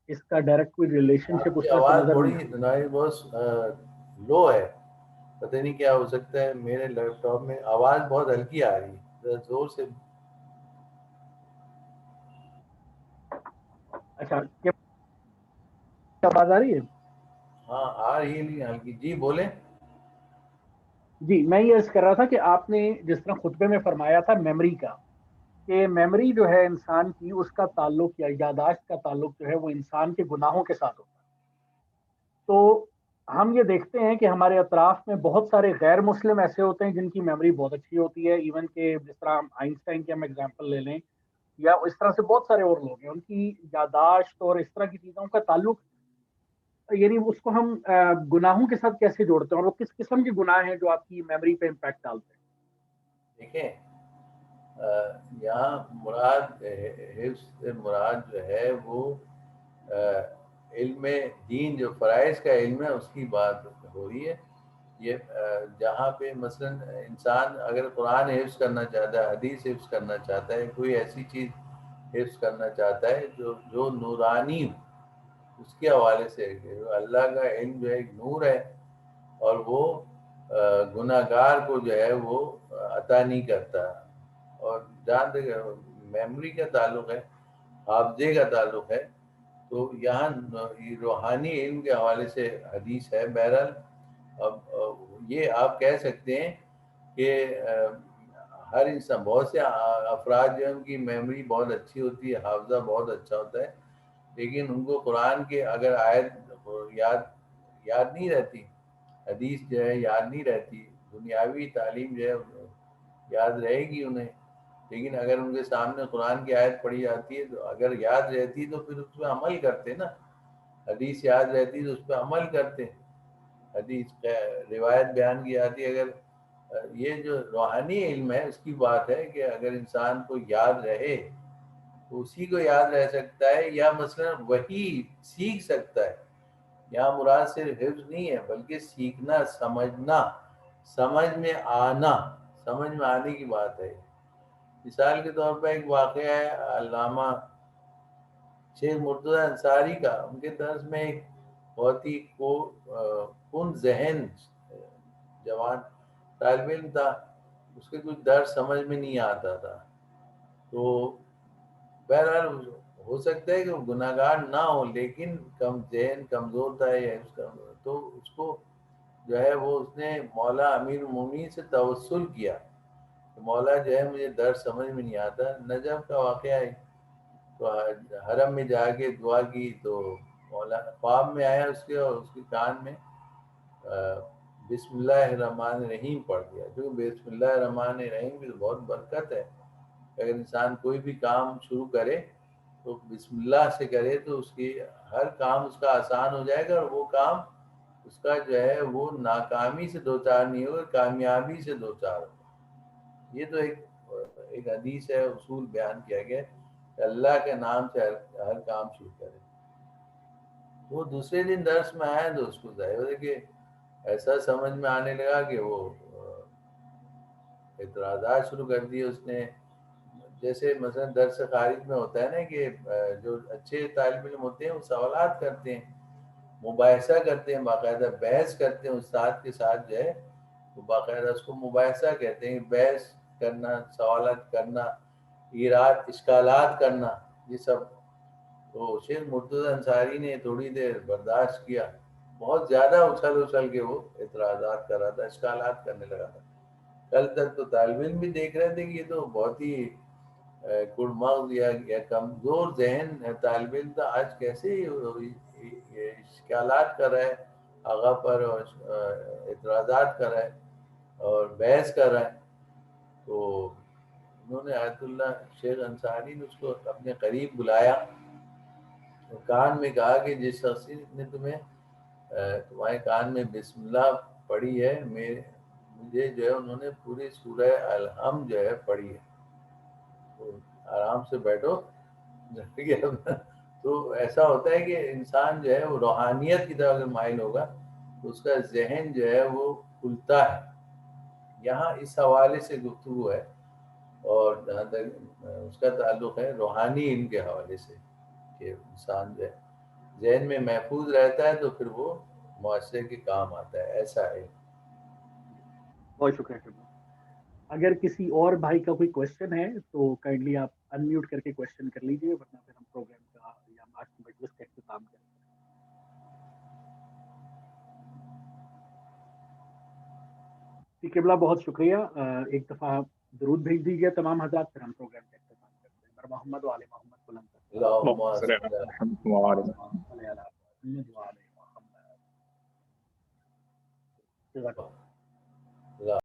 اس کا ڈائریکٹ کوئی ریلیشن آپ شپ کی اس وقت آواز نظر تھوڑی نہیں آتی۔ بہت لو ہے، پتہ نہیں کیا ہو سکتا ہے، میرے لیپ ٹاپ میں آواز بہت ہلکی آ رہی ہے، ذرا زور سے۔ اچھا، کیا آواز آ رہی ہے؟ ہاں آ رہی ہے لیکن ہلکی، جی بولیں۔ جی میں یہ عرض کر رہا تھا کہ آپ نے جس طرح خطبے میں فرمایا تھا میموری کا، کہ میموری جو ہے انسان کی، اس کا تعلق یا یاداشت کا تعلق جو ہے وہ انسان کے گناہوں کے ساتھ ہوتا ہے. تو ہم یہ دیکھتے ہیں کہ ہمارے اطراف میں بہت سارے غیر مسلم ایسے ہوتے ہیں جن کی میموری بہت اچھی ہوتی ہے، ایون کہ جس طرح آئنسٹائن کی ہم ایگزامپل لے لیں، یا اس طرح سے بہت سارے اور لوگ ہیں ان کی یاداشت اور اس طرح کی چیزوں کا تعلق، یعنی اس کو ہم گناہوں کے ساتھ کیسے جوڑتے ہیں، اور وہ کس قسم کے گناہ ہیں جو آپ کی میموری پہ امپیکٹ ڈالتے ہیں؟ دیکھیں یہاں مراد حفظ سے مراد جو ہے وہ علم دین، جو فرائض کا علم ہے اس کی بات ہو رہی ہے. یہ جہاں پہ مثلا انسان اگر قرآن حفظ کرنا چاہتا ہے، حدیث حفظ کرنا چاہتا ہے، کوئی ایسی چیز حفظ کرنا چاہتا ہے جو نورانی ہو، اس کے حوالے سے اللہ کا علم جو ہے ایک نور ہے، اور وہ گناہ گار کو جو ہے وہ عطا نہیں کرتا. اور جہاں تک میموری کا تعلق ہے، حافظے کا تعلق ہے، تو یہاں روحانی علم کے حوالے سے حدیث ہے. بہرحال اب یہ آپ کہہ سکتے ہیں کہ ہر انسان، بہت سے افراد جو ہیں ان کی میموری بہت اچھی ہوتی ہے، حافظہ بہت اچھا ہوتا ہے، لیکن ان کو قرآن کے اگر آیت یاد نہیں رہتی، حدیث جو ہے یاد نہیں رہتی، دنیاوی تعلیم جو ہے یاد رہے گی انہیں، لیکن اگر ان کے سامنے قرآن کی آیت پڑھی جاتی ہے تو اگر یاد رہتی تو پھر اس پہ عمل کرتے نا. حدیث یاد رہتی تو اس پہ عمل کرتے. حدیث روایت بیان کی جاتی ہے. اگر یہ جو روحانی علم ہے اس کی بات ہے کہ اگر انسان کو یاد رہے تو اسی کو یاد رہ سکتا ہے، یا مثلا وہی سیکھ سکتا ہے. یہاں مراد صرف حفظ نہیں ہے بلکہ سیکھنا، سمجھنا، سمجھ میں آنا، سمجھ میں آنے کی بات ہے. مثال کے طور پر ایک واقعہ ہے علامہ شیخ مرتضی انصاری کا. ان کے طرز میں ایک بہت ہی کن ذہن جوان طالب علم تھا. اس کے کچھ درس سمجھ میں نہیں آتا تھا، تو بہرحال ہو سکتا ہے کہ وہ گناہ گار نہ ہو، لیکن ذہن کمزور تھا، یا تو اس کو جو ہے وہ اس نے مولا امیر المومنین سے توسل کیا کہ مولا جو ہے مجھے درس سمجھ میں نہیں آتا. نجف کا واقعہ ہے، تو حرم میں جا کے دعا کی تو مولا خواب میں آیا اس کے، اور اس کے کان میں بسم اللہ الرحمن الرحیم پڑھ دیا. جو بسم اللہ الرحمن الرحیم کی بہت برکت ہے. اگر انسان کوئی بھی کام شروع کرے تو بسم اللہ سے کرے تو اس کی ہر کام اس کا آسان ہو جائے گا، اور وہ کام اس کا جو ہے وہ ناکامی سے دوچار نہیں ہوگا، کامیابی سے دوچار ہوگا. یہ تو ایک حدیث ہے، اصول بیان کیا گیا کہ اللہ کے نام سے ہر کام شروع کرے. وہ دوسرے دن درس میں آیا تو اس کو ظاہر ہے کہ ایسا سمجھ میں آنے لگا کہ وہ اعتراضات شروع کر دیے اس نے. جیسے مثلا درس خارج میں ہوتا ہے نا کہ جو اچھے طالب علم ہوتے ہیں وہ سوالات کرتے ہیں، مباحثہ کرتے ہیں، باقاعدہ بحث کرتے ہیں استاد کے ساتھ جو ہے وہ باقاعدہ اس کو مباحثہ کہتے ہیں. بحث کرنا، سوالات کرنا، ایراد اشکالات کرنا، یہ سب. تو شیخ مرتضی انصاری نے تھوڑی دیر برداشت کیا، بہت زیادہ اچھل کے وہ اعتراضات کر رہا تھا، اشکالات کرنے لگا تھا. کل تک تو طالب علم بھی دیکھ رہے تھے کہ یہ تو بہت ہی مغز یا کمزور ذہن طالب علم تھا، آج کیسے اشکالات کر رہا ہے آغا پر، اور اعتراضات کر رہا ہے اور بحث کر رہا ہے. تو انہوں نے آیت اللہ شیخ انصاری نے اس کو اپنے قریب بلایا، کان میں کہا کہ جس شخص نے تمہارے کان میں بسم اللہ پڑھی ہے، مجھے جو ہے انہوں نے پوری سورہ الحمد جو ہے پڑھی ہے، تو آرام سے بیٹھو. تو ایسا ہوتا ہے کہ انسان جو ہے وہ روحانیت کی طرف اگر مائل ہوگا تو اس کا ذہن جو ہے وہ کھلتا ہے. یہاں اس حوالے سے گفتگو ہے، اور جہاں تک اس کا تعلق ہے روحانی علم کے حوالے سے کہ انسان جو ہے ذہن میں محفوظ رہتا ہے تو پھر وہ معاشرے کے کام آتا ہے. ایسا ہے. بہت شکریہ. اگر کسی اور بھائی کا کوئی کوشچن ہے تو کائنڈلی آپ انمیوٹ کر کے کوشچن کر لیجیے، ورنہ پھر ہم پروگرام کا یا آج کی مجلس کا اختتام کریں. قبلہ بہت شکریہ. ایک دفعہ درود بھیج دیجیے تمام حضرات, پھر ہم پروگرام کا اختتام کرتے ہیں. محمد و آل محمد بلند کرتے ہیں. اللهم صل على محمد و آل محمد. اللہ